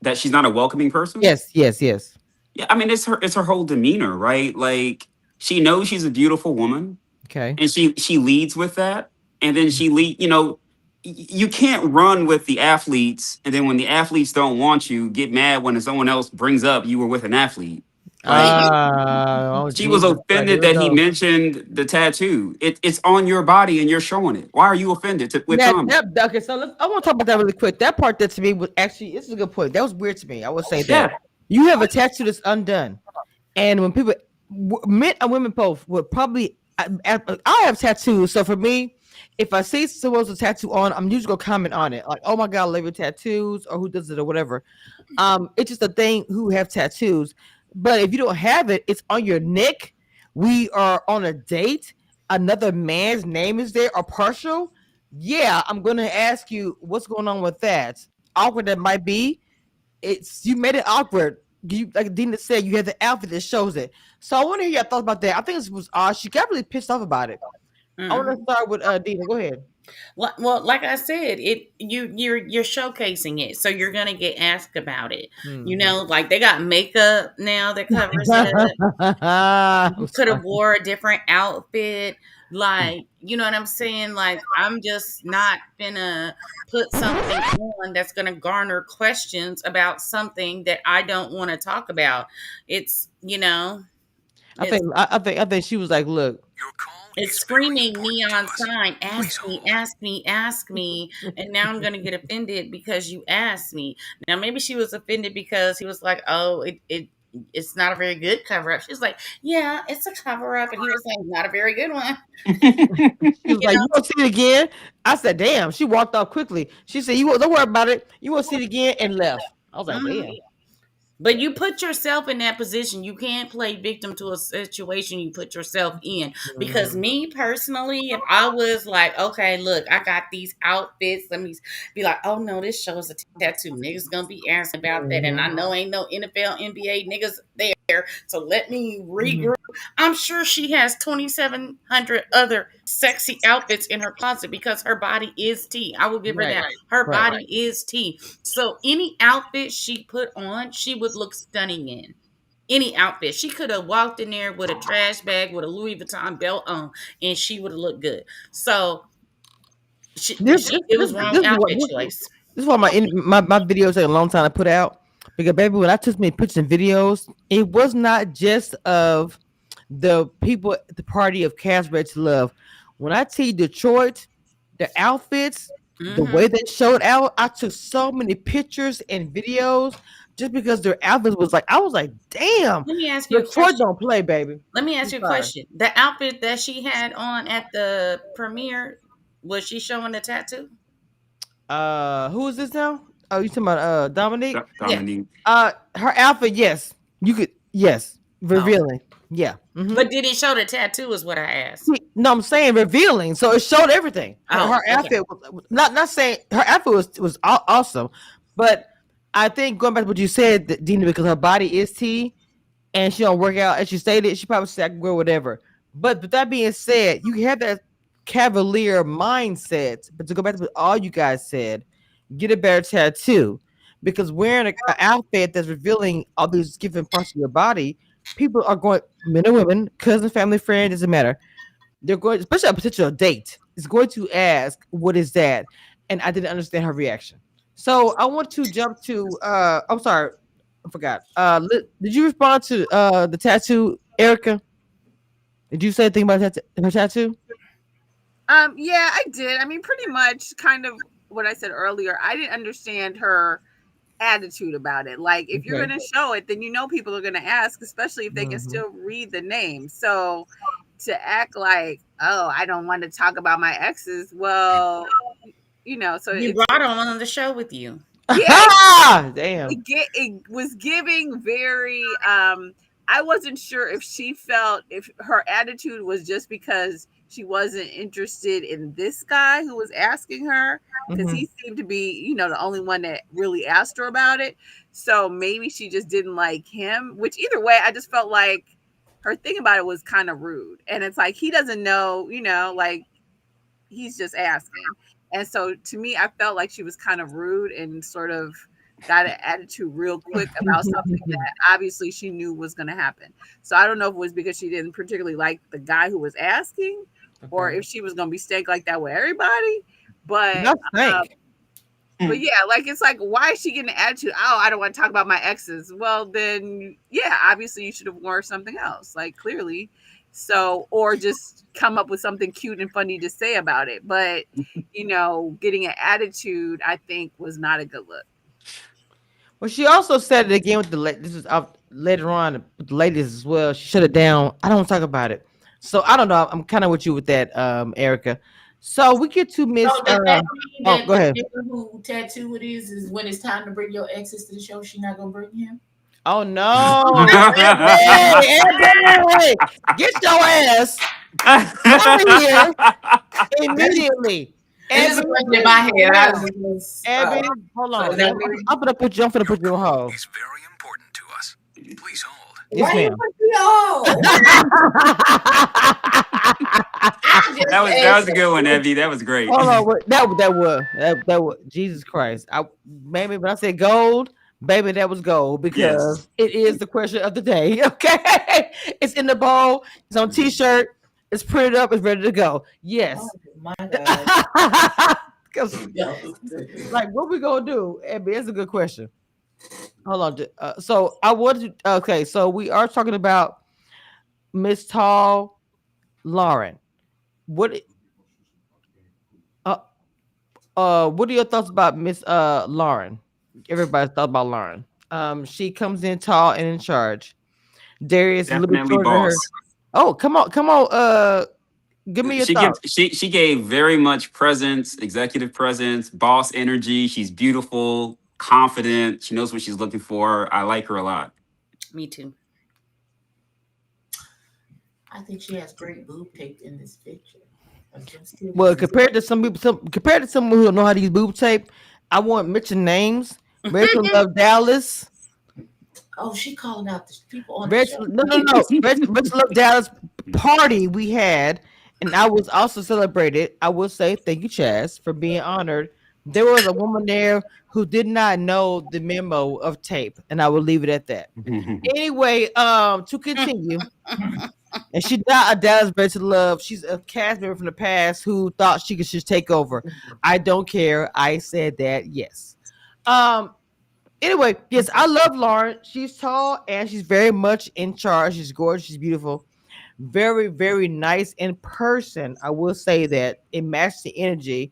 That she's not a welcoming person? Yes, yes, yes. Yeah, I mean, it's her whole demeanor, right? Like she knows she's a beautiful woman Okay. and she leads with that. And then you can't run with the athletes and then when the athletes don't want you, get mad when someone else brings up you were with an athlete, right? Oh She was Jesus Christ! Here offended we that he go. mentioned the tattoo. It's on your body and you're showing it. Why are you offended with That Tommy? that okay. So I want to talk about that really quick. That part that to me was actually this is a good point. That was weird to me. I would say that Yeah. you have a tattoo that's undone, and when people, men and women both, would probably. I have tattoos, so for me, if I see someone's a tattoo on, I'm usually gonna comment on it, like, "Oh my god, I love your tattoos," or "Who does it?" or whatever. It's just a thing who have tattoos. But if you don't have it, it's on your neck. We are on a date. Another man's name is there or partial. Yeah, I'm gonna ask you what's going on with that. Awkward that might be. It's you made it awkward. You like Dina said, you have the outfit that shows it. So I want to hear your thoughts about that. I think this was odd. She got really pissed off about it. I want to Mhm. start with Dina. Go ahead. Well, like I said, you're showcasing it, so you're gonna get asked about it. Mhm. Like they got makeup now that covers it. You I'm could have sorry. wore a different outfit. Like, you know what I'm saying? Like, I'm just not gonna put something on that's gonna garner questions about something that I don't want to talk about. It's, I think it's I think she was like, look. it's screaming neon sign, ask me, ask me, ask me. And now I'm gonna get offended because you asked me. Now maybe she was offended because he was like, oh, it's not a very good cover up. She's like, yeah, it's a cover up, and he was like, not a very good one. She was You like, know, "You won't see it again." I said, "Damn." She walked off quickly. She said, "You won't. Don't worry about it. You won't see it again," and left. I was like, Mhm. "Damn." But you put yourself in that position. You can't play victim to a situation you put yourself in. Because Mhm. me personally, if I was like, okay, look, I got these outfits, let me be like, oh no, this shows a tattoo. Niggas gonna be asking about that. And I Mhm. know ain't no NFL, NBA niggas there. So let me Mhm. regroup. I'm sure she has 2,700 other sexy outfits in her closet because her body is T. I will give her Right. that. Her Right. body is T. So any outfit she put on, she would look stunning in. Any outfit. She could have walked in there with a trash bag with a Louis Vuitton belt on and she would have looked good. So This this it this was wrong this is what outfit choice. this is why my videos take a long time to put out because baby, when I took me pictures and videos, it was not just of the people at the party of Casbridge Love. When I tell you Detroit, the outfits, the way Hmm. they showed out, I took so many pictures and videos just because their outfits was like, I was like, damn, Let me ask you a Detroit question. don't play, baby. Let me I'm ask you a sorry. question. The outfit that she had on at the premiere, was she showing the tattoo? Who is this now? Oh, you talking about Dominique? Yeah. Dominique. Her outfit, yes, you could, yes, Oh. revealing, yeah. Mm-hmm. But did it show the tattoo is what I asked. No, I'm saying revealing, so it showed everything. Her Oh, okay. outfit was not saying her outfit was awesome, but I think going back to what you said, Dina, because her body is T and she don't work out as you stated, she probably said I can wear whatever. But with that being said, you have that cavalier mindset. But to go back to what all you guys said, get a better tattoo. Because wearing an outfit that's revealing all these different parts of your body, people are going, men and women, cousin, family, friend, doesn't matter. They're going, especially a potential date, is going to ask, "What is that?" And I didn't understand her reaction. So I want to jump to. I'm sorry, I forgot. Did you respond to the tattoo, Erica? Did you say anything about her tattoo? Yeah, I did. I mean, pretty much kind of what I said earlier. I didn't understand her attitude about it. Like, if you're Okay. going to show it, then you know people are going to ask, especially if they can Mhm. still read the name. So to act like, oh, I don't want to talk about my exes, well, so You it's brought them on the show with you. yeah, Damn. it was giving very I wasn't sure if she felt if her attitude was just because she wasn't interested in this guy who was asking her, because Mhm. he seemed to be the only one that really asked her about it. So maybe she just didn't like him, which either way I just felt like her thing about it was kind of rude. And it's like he doesn't know, like he's just asking. And so to me, I felt like she was kind of rude and sort of got an attitude real quick about something that obviously she knew was going to happen. So I don't know if it was because she didn't particularly like the guy who was asking, or Okay. if she was going to be stank like that with everybody. But Not um, thank. but yeah, like it's like, why is she getting an attitude? Oh, I don't want to talk about my exes. Well, then yeah, obviously you should have worn something else, like clearly. So, or just come up with something cute and funny to say about it. But getting an attitude, I think, was not a good look. Well, she also said it again with this is out later on with the ladies as well. She shut it down. I don't want to talk about it. So I don't know. I'm kind of with you with that, Erica. So we get to Miss. So does that mean Oh, that go the ahead. nigga who tattoo it is when it's time to bring your exes to the show, she not gonna bring him? Oh no, Abby, Abby, get your ass out of here immediately, It's just Abby. a question in my head. Hold I on, was Abby. Hold so is on. that I'm gonna put you. I'm gonna put you on hold. is very important to us. Please hold. Yes, why you ma'am. put me on? What? I just That was asked a a good one, Evie. question. That was great. Hold on, that was Jesus Christ. Maybe when I said gold, baby, that was gold Yes. because it is the question of the day. Okay, it's in the bowl. It's on T-shirt. It's printed up. It's ready to go. Oh Yes. my God. Because like, what we gonna do? Abby, that's a good question. Hold on. So I wanted to. Okay, so we are talking about Miss Tall Lauren. What? Uh, what are your thoughts about Miss Lauren? Everybody's thought about Lauren. She comes in tall and in charge. Darius a little bit Definitely shorter than her. boss. Oh, come on. Give me your thoughts. She gave very much presence, executive presence, boss energy. She's beautiful, confident. She knows what she's looking for. I like her a lot. Me too. I think she has great boob tape in this picture. I'm just kidding. Well, compared to some people, compared to someone who don't know how to use boob tape, I won't mention names. Rachel Love Dallas. Oh, she calling out the people on the show. Rachel, no. Rachel Love Dallas party we had, and I was also celebrated. I will say thank you, Chaz, for being honored. There was a woman there who did not know the memo of tape, and I will leave it at that. Anyway, to continue, and she's not a Dallas Rachel Love. She's a cast member from the past who thought she could just take over. I don't care. I said that. Yes. Um, Anyway, yes, I love Lauren. She's tall and she's very much in charge. She's gorgeous. She's beautiful. Very, very nice in person. I will say that it matched the energy.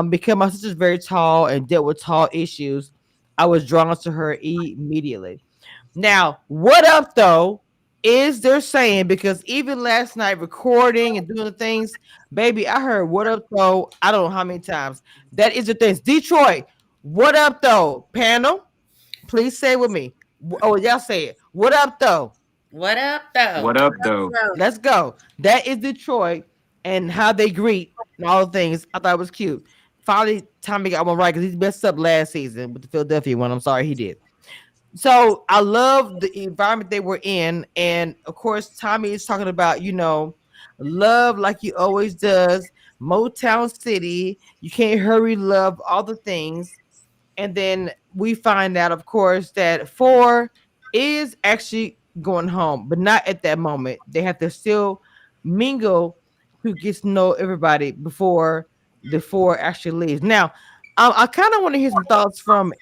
Because my sister's very tall and dealt with tall issues, I was drawn to her immediately. Now, what up though is they're saying, because even last night recording and doing the things, baby, I heard what up though. I don't know how many times. That is the things. Detroit, what up though? Panel, please say it with me. Oh, y'all say it. What up though? What up, though? What up, though? Let's go. That is Detroit and how they greet and all the things. I thought it was cute. Finally, Tommy got one right because he messed up last season with the Philadelphia one. I'm sorry he did. So I love the environment they were in, and of course, Tommy is talking about love like he always does. Motown City. You can't hurry, love, all the things. And then we find out, of course, that four is actually going home, but not at that moment. They have to still mingle to get to know everybody before the four actually leaves. Now, I kind of want to hear some thoughts from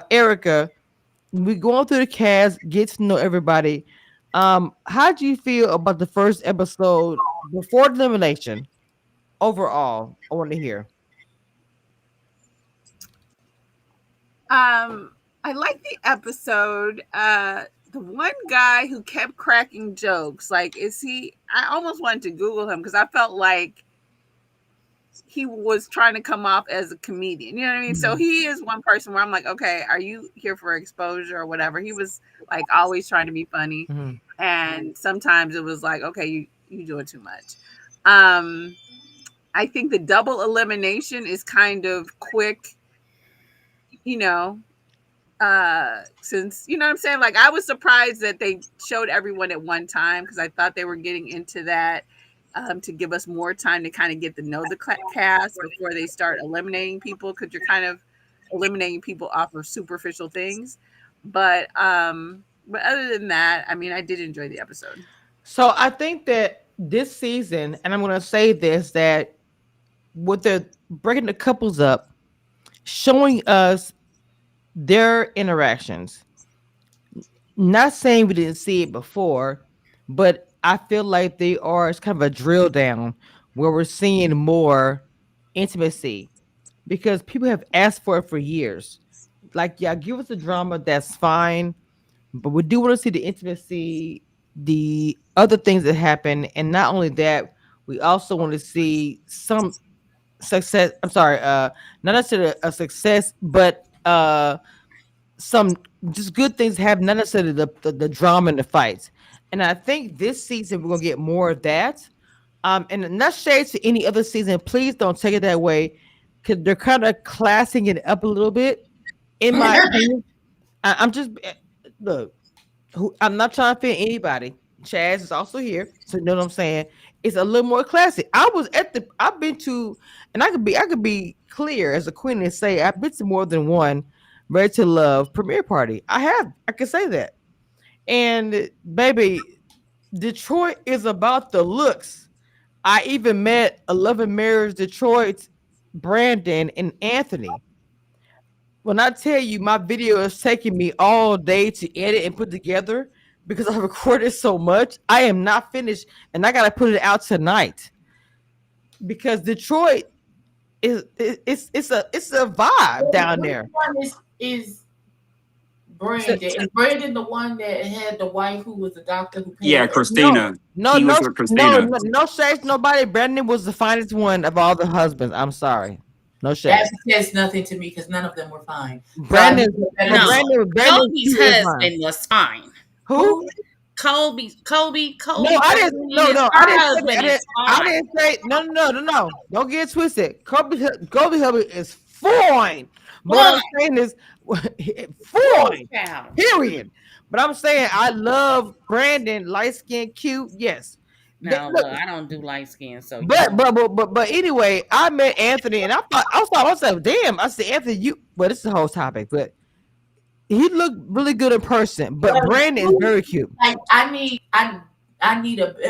Erica. We going through the cast, get to know everybody. How do you feel about the first episode before the elimination? Overall, I want to hear. I like the episode. The one guy who kept cracking jokes, like, is he? I almost wanted to Google him because I felt like he was trying to come off as a comedian. You know what I mean? So he is one person where I'm like, okay, are you here for exposure or whatever? He was like always trying to be funny, Mhm. and sometimes it was like, okay, you doing too much. Um, I think the double elimination is kind of quick, you know, since, you know what I'm saying, like, I was surprised that they showed everyone at one time because I thought they were getting into that to give us more time to kind of get to know the cast before they start eliminating people, because you're kind of eliminating people off of superficial things. But other than that, I mean, I did enjoy the episode. So I think that this season, and I'm going to say this, that what they're breaking the couples up, showing us their interactions. Not saying we didn't see it before, but I feel like they are, it's kind of a drill down where we're seeing more intimacy because people have asked for it for years. Like, yeah, give us the drama, that's fine, but we do want to see the intimacy, the other things that happen, and not only that, we also want to see some success. I'm sorry, not necessarily a success, but some just good things happen, not necessarily the drama and the fights. And I think this season we're gonna get more of that. And not shades to any other season. Please don't take it that way, because they're kind of classing it up a little bit, in my opinion. I'm just look. I'm not trying to offend anybody. Chaz is also here, so you know what I'm saying. It's a little more classy. I was at the. I've been to, and I could be clear as a queen and say I've been to more than one Ready to Love premiere party. I have. I can say that. And baby, Detroit is about the looks. I even met a Love and Marriage Detroit, Brandon and Anthony. When I tell you my video is taking me all day to edit and put together because I recorded so much, I am not finished and I gotta put it out tonight because Detroit it's a vibe down Which there. one is So, Brandon? Is Brandon the one that had the wife who was the doctor who Yeah, paid her? no, Christina. no, He no, was with no, Christina. no, no shades, nobody. Brandon was the finest one of all the husbands. I'm sorry, no That shades. says nothing to me because none of them were fine. So I need Brandon, a better but No, description. Brandon Kobe's cute is fine. husband was fine. Who? Who? Kobe No, I didn't. Brandon No, is no, I her didn't say that. husband is I fine. didn't say no, no, no, no. Don't get it twisted. Kobe Hubby is fine. But what Fine. I'm saying is Woo, fine. child. Period. But I'm saying I love Brandon, light skin, cute. Yes. No, Look, look, I don't do light skin, so you but know. anyway, I met Anthony, and I thought myself, damn. I said, Anthony, you. Well, this is the whole topic, but he looked really good in person. But Well, Brandon is very cute. like I need a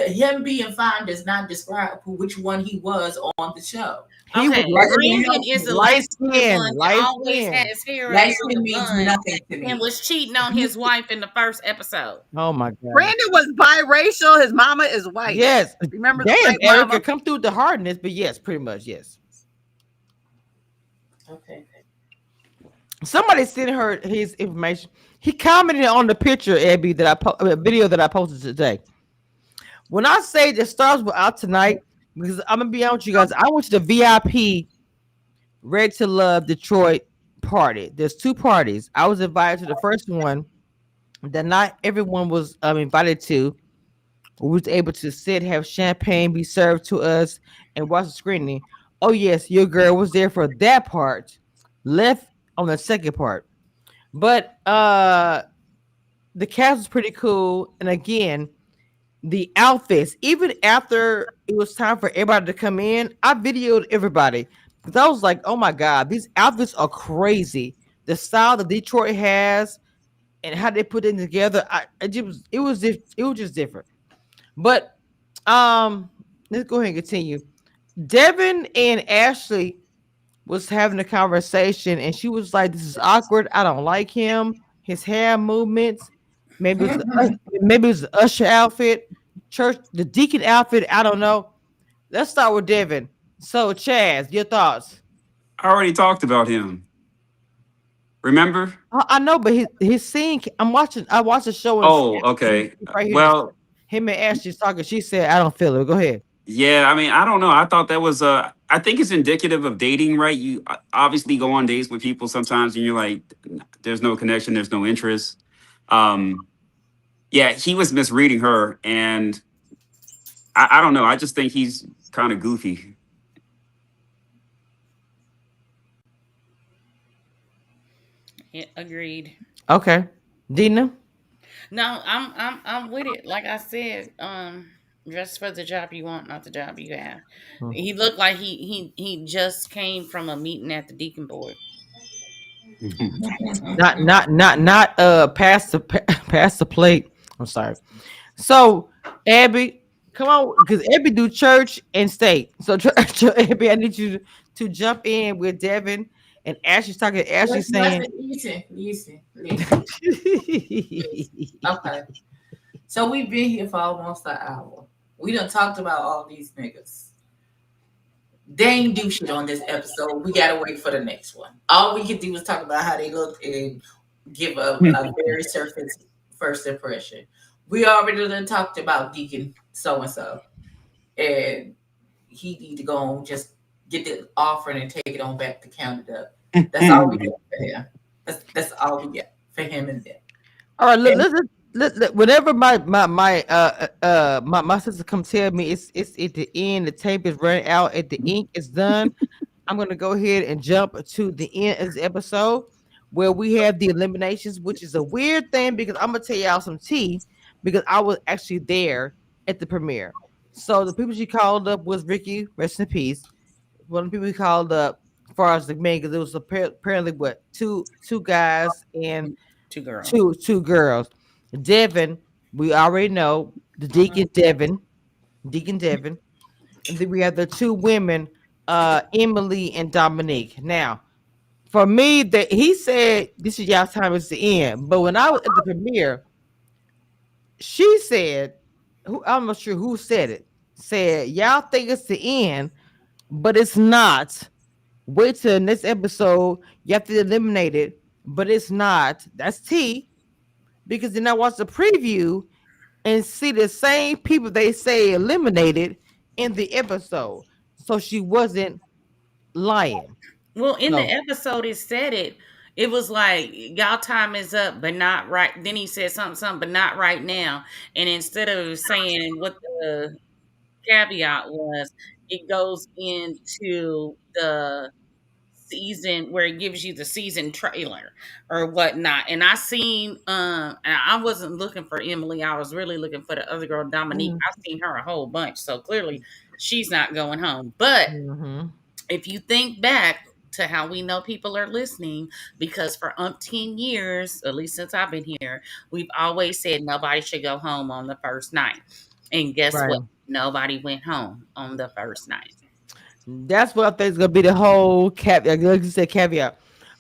him being fine does not describe which one he was on the show. He was Okay, Brandon is the light skinned one that light always had skin. his hair up Light in skin a means bun nothing to and me. was cheating on his wife in the first episode. Oh my god. Brandon was biracial. His mama is white. Yes. Remember the Damn, white Erica, mama? come through the hardness, but yes, pretty much, yes. Okay. Somebody sent her his information. He commented on the picture, Abby, that video that I posted today. When I say the stars were out tonight, because I'm gonna be honest with you guys, I went to the VIP Red to Love Detroit party. There's two parties. I was invited to the first one that not everyone was invited to. We was able to sit, have champagne be served to us, and watch the screening. Oh yes, your girl was there for that part. Left on the second part, but the cast was pretty cool. And again, the outfits. Even after it was time for everybody to come in, I videoed everybody because I was like, "Oh my god, these outfits are crazy." The style that Detroit has and how they put it together, it was just different. But let's go ahead and continue. Devin and Ashley was having a conversation, and she was like, "This is awkward. I don't like him. His hair movements. Maybe it was the usher outfit, church, the deacon outfit. I don't know." Let's start with Devin. So, Chaz, your thoughts? I already talked about him. Remember? I know, but his scene. I'm watching. I watched the show and Oh, okay. right here. Well, Him and Ashley's talking. She said, "I don't feel it." Go ahead. yeah, I mean, I don't know. I thought that was I think it's indicative of dating, right? You obviously go on dates with people sometimes and you're like there's no connection, there's no interest. Um yeah, he was misreading her and I don't know. I just think he's kind of goofy. Yeah, agreed. Okay, Dina. No, I'm with it. Like I said, dress for the job you want, not the job you have. Hmm. He looked like he just came from a meeting at the deacon board. Not pass the pass the plate. I'm sorry. So, Abby, come on, because Abby do church and state. So, Abby, I need you to jump in with Devin and Ashley's talking. Ashley saying, Listen. Okay. So we've been here for almost an hour. We done talked about all these niggas. They ain't do shit on this episode. We gotta wait for the next one. All we can do is talk about how they look and give a very surface first impression. We already done talked about Deacon so and so, and he need to go on just get the offering and take it on back to count it up. That's all we get for him. That's all we get for him and them. "All right, And whenever my sister come tell me it's at the end, the tape is running out, at the ink is done." I'm gonna go ahead and jump to the end of this episode where we have the eliminations, which is a weird thing because I'm gonna tell y'all some tea because I was actually there at the premiere. So the people she called up was Ricky, rest in peace. One of the people he called up, as far as the man, because it was apparently what two guys and Two girls. two girls. Devin, we already know the mhm. Deacon Devin, and then we have the two women, Emily and Dominique. Now, for me, that he said this is y'all time is the end, but when I was at the premiere, she said, who I'm not sure who said it, said y'all think it's the end, but it's not. Wait till the next episode, you have to eliminate it, but it's not. That's T, because then I watched the preview and see the same people they say eliminated in the episode. So she wasn't lying. Well, in the So episode, it said it. It was like y'all time is up, but not right. Then he said something, but not right now. And instead of saying what the caveat was, it goes into the season where it gives you the season trailer or whatnot. And I seen and I wasn't looking for Emily, I was really looking for the other girl, Dominique. mm, I've seen her a whole bunch. So clearly she's not going home. But mhm. if you think back to how we know people are listening, because for umpteen years, at least since I've been here, we've always said nobody should go home on the first night. And guess Right. what? Nobody went home on the first night. That's what I think is gonna be the whole caveat. Like you said, caveat.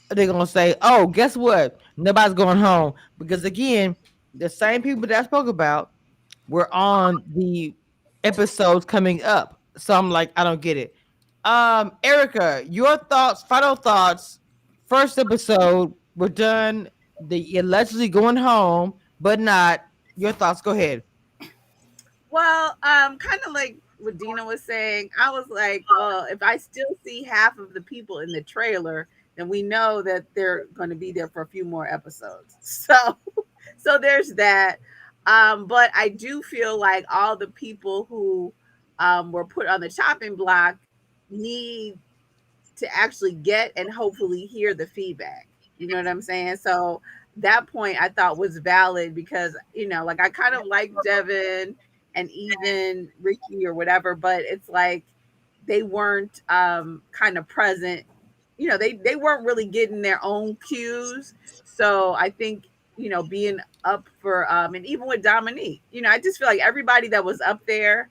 They're gonna say, "Oh, guess what? Nobody's going home," because again, the same people that I spoke about were on the episodes coming up. So I'm like, I don't get it. Erica, your thoughts, final thoughts. First episode, we're done. The allegedly going home, but not. Your thoughts. Go ahead. Well, kind of like what Dina was saying, I was like, well, if I still see half of the people in the trailer, then we know that they're going to be there for a few more episodes. So there's that. But I do feel like all the people who were put on the chopping block need to actually get and hopefully hear the feedback. You know what I'm saying? So that point I thought was valid because, like I kind of like Devin and even Ricky or whatever, but it's like they weren't kind of present. They weren't really getting their own cues. So I think, being up for and even with Dominique, I just feel like everybody that was up there,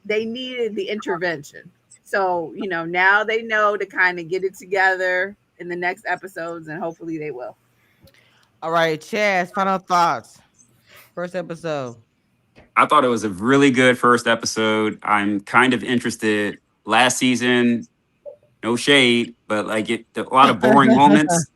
they needed the intervention. So, now they know to kind of get it together in the next episodes, and hopefully they will. All right, Chaz, final thoughts. First episode. I thought it was a really good first episode. I'm kind of interested. Last season, no shade, but like a lot of boring moments.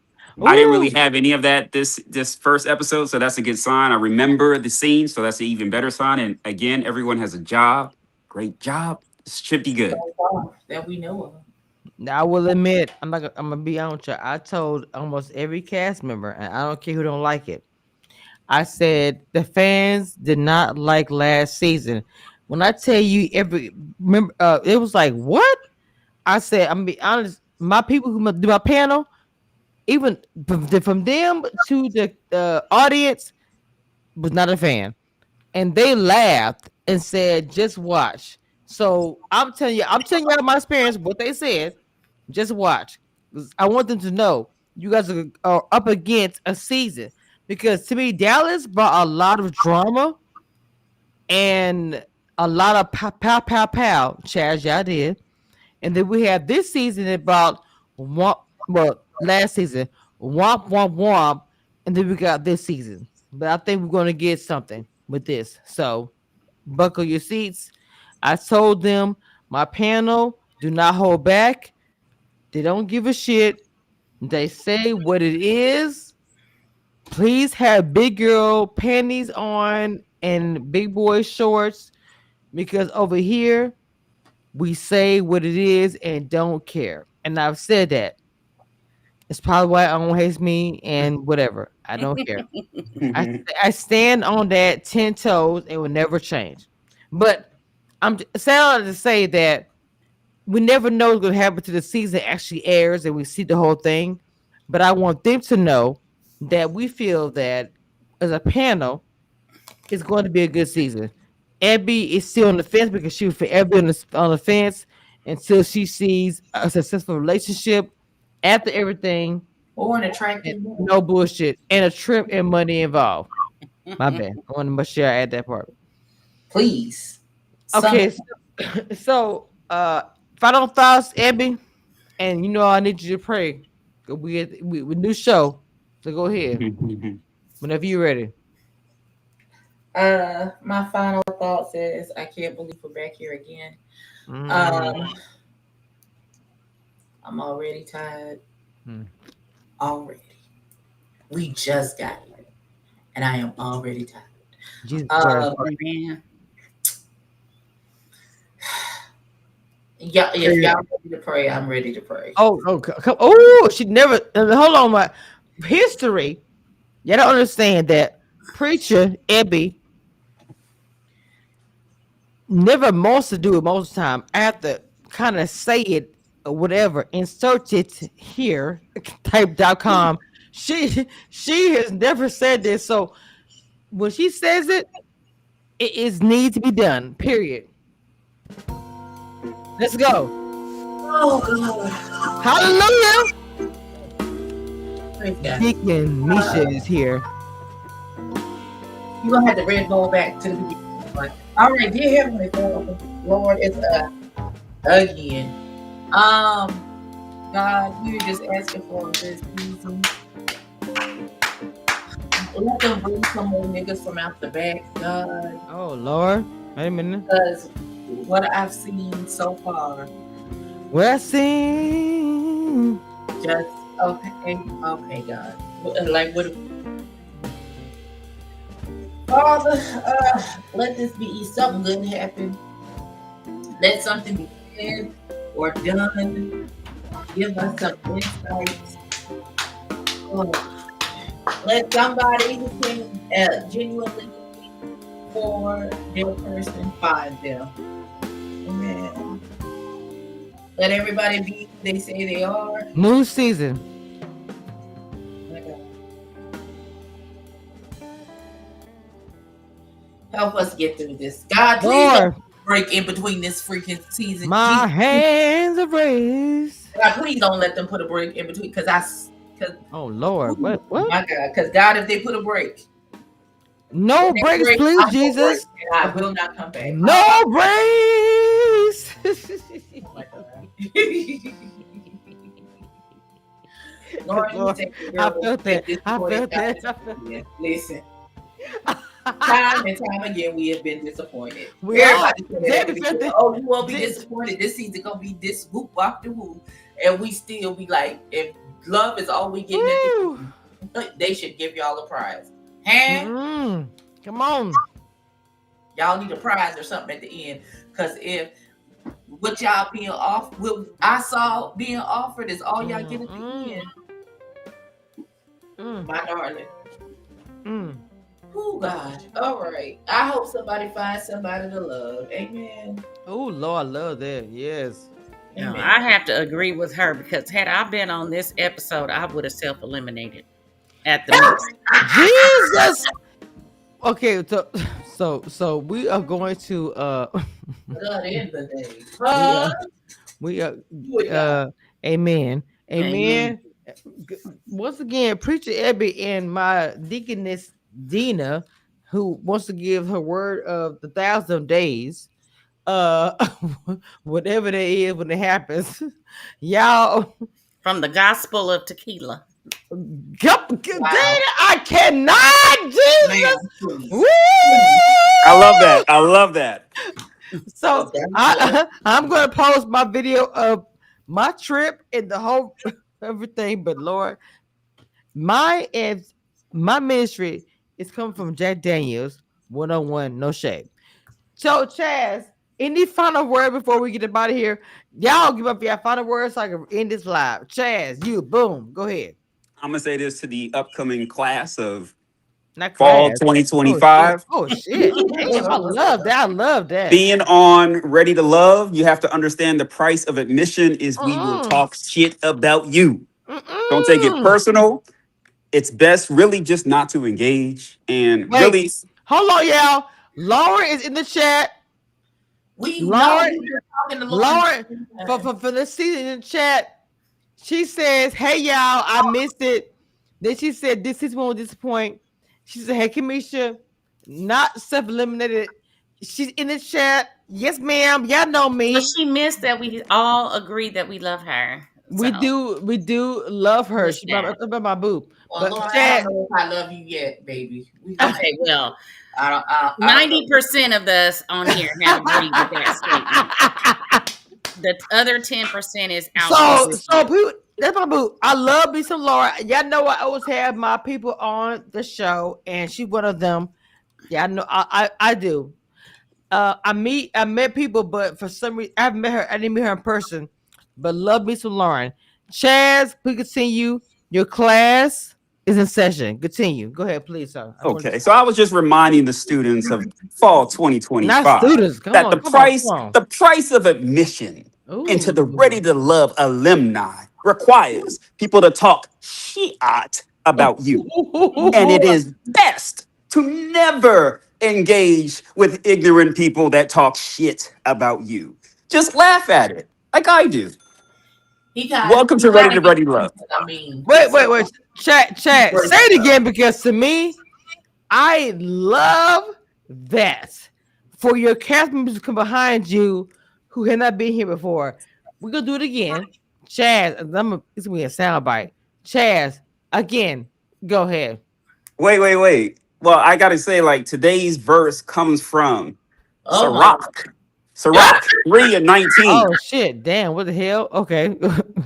I didn't really Ooh. have any of that this first episode, so that's a good sign. I remember the scene, so that's an even better sign. And again, everyone has a job, great job. This should be good. So far that we know of. Now, I will admit, I'm gonna be honest with you. I told almost every cast member, and I don't care who don't like it. I said the fans did not like last season. When I tell you every remember, it was like what I said. I'm gonna be honest. My people who do my panel, even from them to the audience, was not a fan, and they laughed and said, "Just watch." So I'm telling you out of my experience what they said. Just watch. 'Cause I want them to know you guys are up against a season because to me Dallas brought a lot of drama and a lot of pow pow pow pow. Chaz, y'all did, and then we have this season about womp. Well, last season womp womp womp, and then we got this season. But I think we're gonna get something with this. So buckle your seats. I told them my panel do not hold back. They don't give a shit. They say what it is. Please have big girl panties on and big boy shorts because over here we say what it is and don't care. And I've said that. It's probably why Owen hates me and whatever. I don't care. I I stand on that 10 toes. It will never change. But I'm sad to say that we never know what's going to happen to the season actually airs and we see the whole thing. But I want them to know that we feel that as a panel, it's going to be a good season. Abby is still on the fence because she was forever on the fence until she sees a successful relationship after everything Or an and attractive man. no bullshit and a trip and money involved. My bad. I want to make sure I add that part. Please. Some Okay, so final thoughts, Abby. And I need you to pray. 'Cause we new show. So go ahead. Whenever you're ready. my final thoughts is I can't believe we're back here again. Mm, Um, I'm already tired. mm. Already. We just got here. And I am already tired. Jesus Christ. Um, Man. yeah, if y'all ready to pray, I'm ready to pray. Oh, she never hold on my history. You don't understand that preacher Abby never wants to do it most of the time. I have to kind of say it or whatever, insert it here, type.com. She has never said this. So when she says it, it is need to be done. Period. Let's go. Oh, God. Hallelujah. Praise God. Deacon Misha is here. You're going to have to red ball back to the beginning. All right, dear Heavenly Father, Lord, it's again. God, we were just asking for this season. Let them bring some more niggas from out the back, God. Oh Lord. Wait a minute. Because what I've seen so far, Well, I sing. just okay, God. Like what? Father, let this be something good happen. Let something be said or done. Give us some insights. Oh, let somebody who can genuinely for their person find them. Amen. Let everybody be who they say they are. New season. My God. Help us get through this. God, please don't Lord, break in between this freaking season. my Jesus, hands are raised. God, please don't let them put a break in between. Because, Oh Lord, what? my God, because God, if they put a break, the No next breaks, break, please, I'm going to break Jesus. and I will not come back. No breaks. Oh my God. Cause Lord, you Lord, said the I girl felt been that. I disappointed felt time that. and I time felt again. Listen, time and time again, we have been disappointed. we all. Everybody said that at the Debbie felt beginning. it. Oh, you won't be De- disappointed. This season gonna be this whoop wop the woo, and we still be like, if love is all we getting at the Woo. end, they should give y'all a prize. Huh? Mm-mm. Come on. Y'all need a prize or something at the end, because if what y'all being off, what I saw being offered is all y'all get at the Mm-mm. end, Mm. my darling. Mm. Oh God. All right. I hope somebody finds somebody to love. Amen. Oh Lord, I love that. Yes. No, Amen. I have to agree with her because had I been on this episode, I would have self eliminated at the mix. Jesus. Okay, so we are going to God in the day. we Huh? we are You and God. amen. Amen. Amen. G- Once again, preacher Ebby and my deaconess Dina, who wants to give her word of the 1,000 days, uh whatever that is when it happens, y'all. From the Gospel of Tequila. Wow. Dina, I cannot, Jesus. Ma'am, please. Woo! Please. I love that. I love that. The So gospel. I'm gonna post my video of my trip and the whole everything. But Lord, my and my ministry is coming from Jack Daniels 101, no shade. So Chaz, any final word before we get out of here? Y'all give up your final words so I can end this live. Chaz, you boom, go ahead. I'm gonna say this to the upcoming class of Not fall class. Oh shit. 2025. Oh shit. Damn, I love that. I love that. Being on Ready to Love, you have to understand the price of admission is we will Mm-mm. talk shit about you. Don't take it Mm-mm. personal. It's best really just not to engage and Wait, really. hold on, y'all. Lauren is in the chat. We know Lauren, we've been talking to Lauren Lauren, for some for, time. for, for the season in the chat, she says, "Hey y'all, I missed it." Then she said, "This is one disappoint." She said, "Hey Kamisha, not self-eliminated." She's in the chat. Yes, ma'am. Y'all know Well, me. she missed that we all agree that we love her. So We do love she her. missed She that. about my boo. Well, But Lauren, I don't chat. know if I love you yet, baby. We gonna have Okay, well, I don't know. 90% of us on here have agreed with that statement. The other 10% is out there with So you. people, that's my boo. I love me some Laura. Y'all know I always have my people on the show, and she one of them. Yeah, I know. I do. I met people, but for some reason I haven't met her. I didn't meet her in person, but love me some Lauren. Chaz, please continue. Your class is in session. Continue. Go ahead, please, sir. I don't want to Okay, so I was just reminding the students of fall not 2025 students. Come that on, come on, come on. the price of admission into the Ready Ooh. to Love alumni requires people to talk shit about you. And it is best to never engage with ignorant people that talk shit about you. Just laugh at it, like I do. He got Welcome he to gotta get Ready to Love. I mean, Wait. Chat. break Say it up. again because to me, I love that for your cast members to come behind you who had not been here before. We're gonna do it again. Chaz, it's gonna be a soundbite. Chaz, again, go ahead. Wait. Well, I gotta say, like, today's verse comes from Oh my Sirach. Sirach 3 and 19. Oh shit, damn, what the hell? Okay.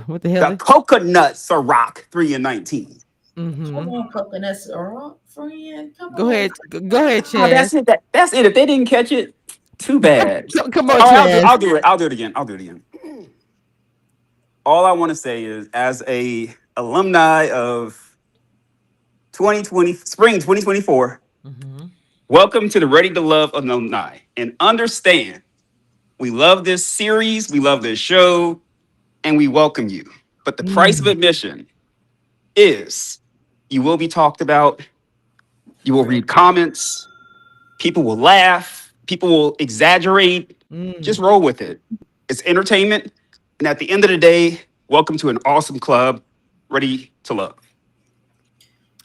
What the hell? The coconut Sirach 3 and 19. Mm-hmm. come on, coconut syrup, friend. Come Go on. ahead. Go ahead, Oh, Chaz. that's it. If they didn't catch it, too bad. Come on, All right, Chaz. I'll do it. I'll do it again. All I want to say is, as a alumni of 2020, spring 2024, Mm-hmm. welcome to the Ready to Love alumni. And understand, we love this series, we love this show, and we welcome you. But the price of Mm. admission is you will be talked about, you will read comments, People will laugh. People will exaggerate. Mm. Just roll with it. It's entertainment. And at the end of the day, welcome to an awesome club ready to love.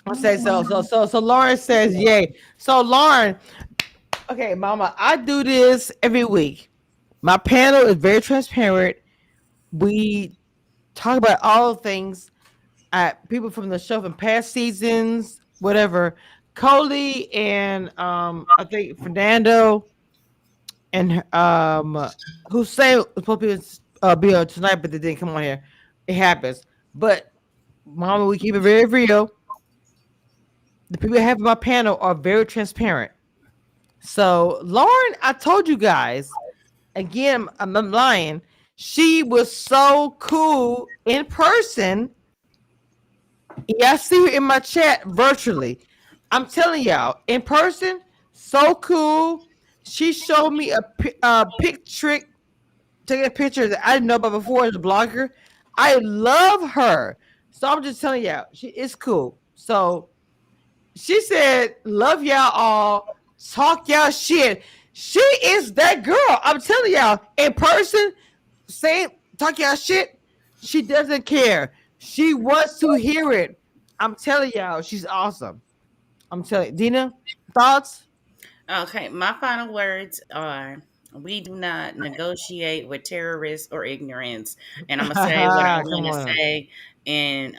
I say so. So Lauren says yay. So Lauren, okay, Mama, I do this every week. My panel is very transparent. We talk about all things. People from the show from past seasons, whatever. Coley and I think Fernando and Hussein was supposed to be on tonight, but they didn't come on here. It happens. But Mama, we keep it very real. The people I have in my panel are very transparent. So Lauren, I told you guys again. I'm lying. She was so cool in person. Yeah, I see her in my chat virtually. I'm telling y'all, in person, so cool. She showed me a pic trick, taking a picture that I didn't know about before as a blogger. I love her. So I'm just telling y'all, she is cool. So she said, love y'all all, talk y'all shit. She is that girl. I'm telling y'all, in person, saying talk y'all shit. She doesn't care. She wants to hear it. I'm telling y'all, she's awesome. I'm telling you. Dina, thoughts? Okay, my final words are we do not negotiate with terrorists or ignorance. And I'm gonna say what I Come want to on. say. And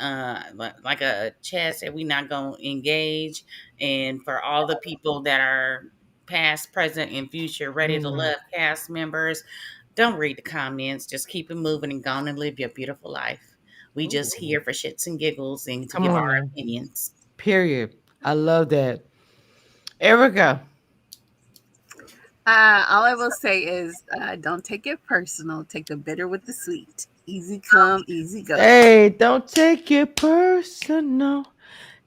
like a Chad said, we not gonna engage. And for all the people that are past, present, and future ready to Mm. love cast members, don't read the comments. Just keep it moving and go on and live your beautiful life. We just Ooh. here for shits and giggles and to Come give on our now. opinions. Period. I love that. Erica. All I will say is don't take it personal. Take the bitter with the sweet. Easy come, easy go. Hey, don't take it personal.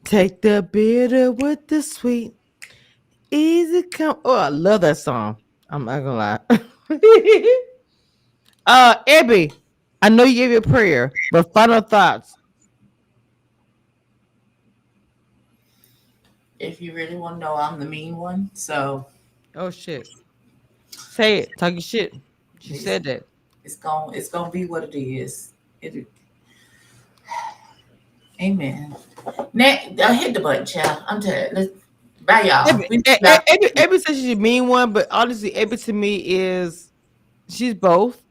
Take the bitter with the sweet. Easy come. Oh, I love that song. I'm not gonna lie. Abby, I know you gave your prayer, but final thoughts. If you really want to know, I'm the mean one. So Oh shit. Say it. Talk your shit. She it's said that. it's gonna be what it is. It, amen. Next, hit the button, child. I'm tired. Let's bye, y'all. Abby, Abby says she's a mean one, but honestly, Abby to me is she's both.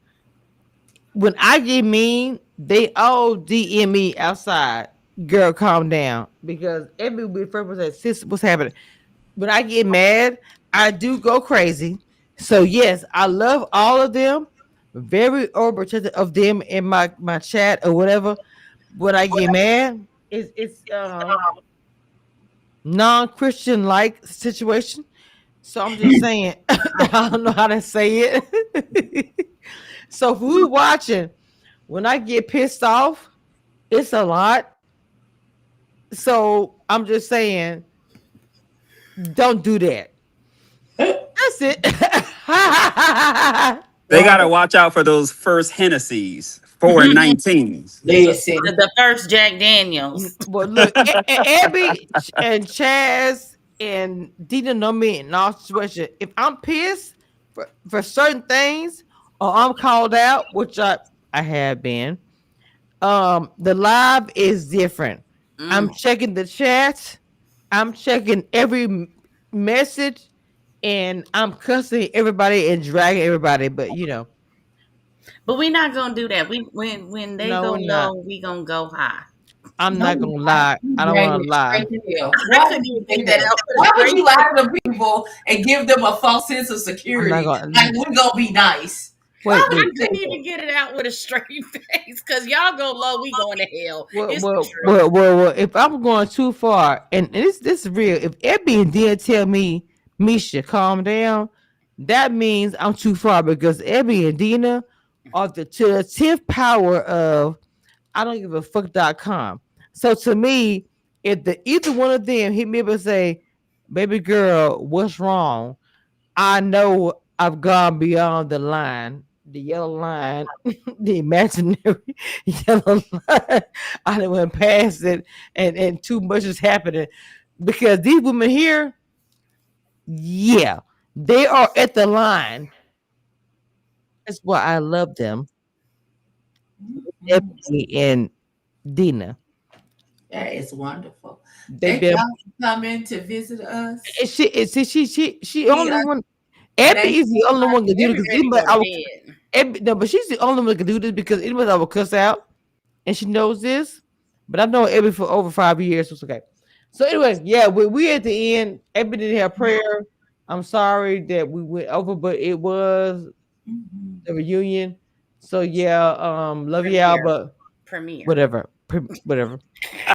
When I get mean, they all DM me outside. Girl, calm down. Because Abby will be the first person that sis, what's happening? When I get mad, I do go crazy. So yes, I love all of them. Very overprotective of them in my chat or whatever. When I get mad, it's non-Christian like situation. So I'm just saying, I don't know how to say it. So if we watching, when I get pissed off, it's a lot. So I'm just saying, don't do that. That's it. They Well, gotta watch out for those first Hennessy's, 4 and 19s. listen. The first Jack Daniels. Well, look, Abby and Chaz and Dina know me in all situations. If I'm pissed for certain things or I'm called out, which I have been, the live is different. I'm Mm. checking the chat. I'm checking every message, and I'm cussing everybody and dragging everybody. But But we're not gonna do that. We when they no, go we're not. low, we gonna go high. I'm No, not you gonna not. lie. You I don't dragging want to it lie. straight to hell. I Why would couldn't you even say get that that? out with a Why would straight you lie face. to people and give them a false sense of I'm not security? Like gonna. we're gonna be nice. Why Wait, would I wait. you say couldn't that? even get it out with a straight face because y'all go low, we going to hell. Well, It's the well, truth. well, well, well, if I'm going too far, and this is real, if Ebby did tell me, Misha, calm down, that means I'm too far because Ebby and Dina are to the 10th power of I don't give a fuck.com. So to me, if the either one of them hit me up and say, baby girl, what's wrong? I know I've gone beyond the line, the yellow line, the imaginary yellow line. I done went past it, and too much is happening because these women here, Yeah, they are at the line. That's why I love them. Mhm. Ebony and Dina. That is wonderful. They've Thank been. y'all for coming to visit us. She We only are one. Abby next. is the only one can do it Every because ready to anybody go to I would. bed. Abby, no, but she's the only one that can do this because anybody I would cuss out, and she knows this. But I've known Abby for over 5 years, so it's okay. So anyway, yeah, we at the end. Abby didn't have prayer. I'm sorry that we went over, but it was Mhm. the reunion. So yeah, love y'all, Premiere. but Premiere. whatever, whatever.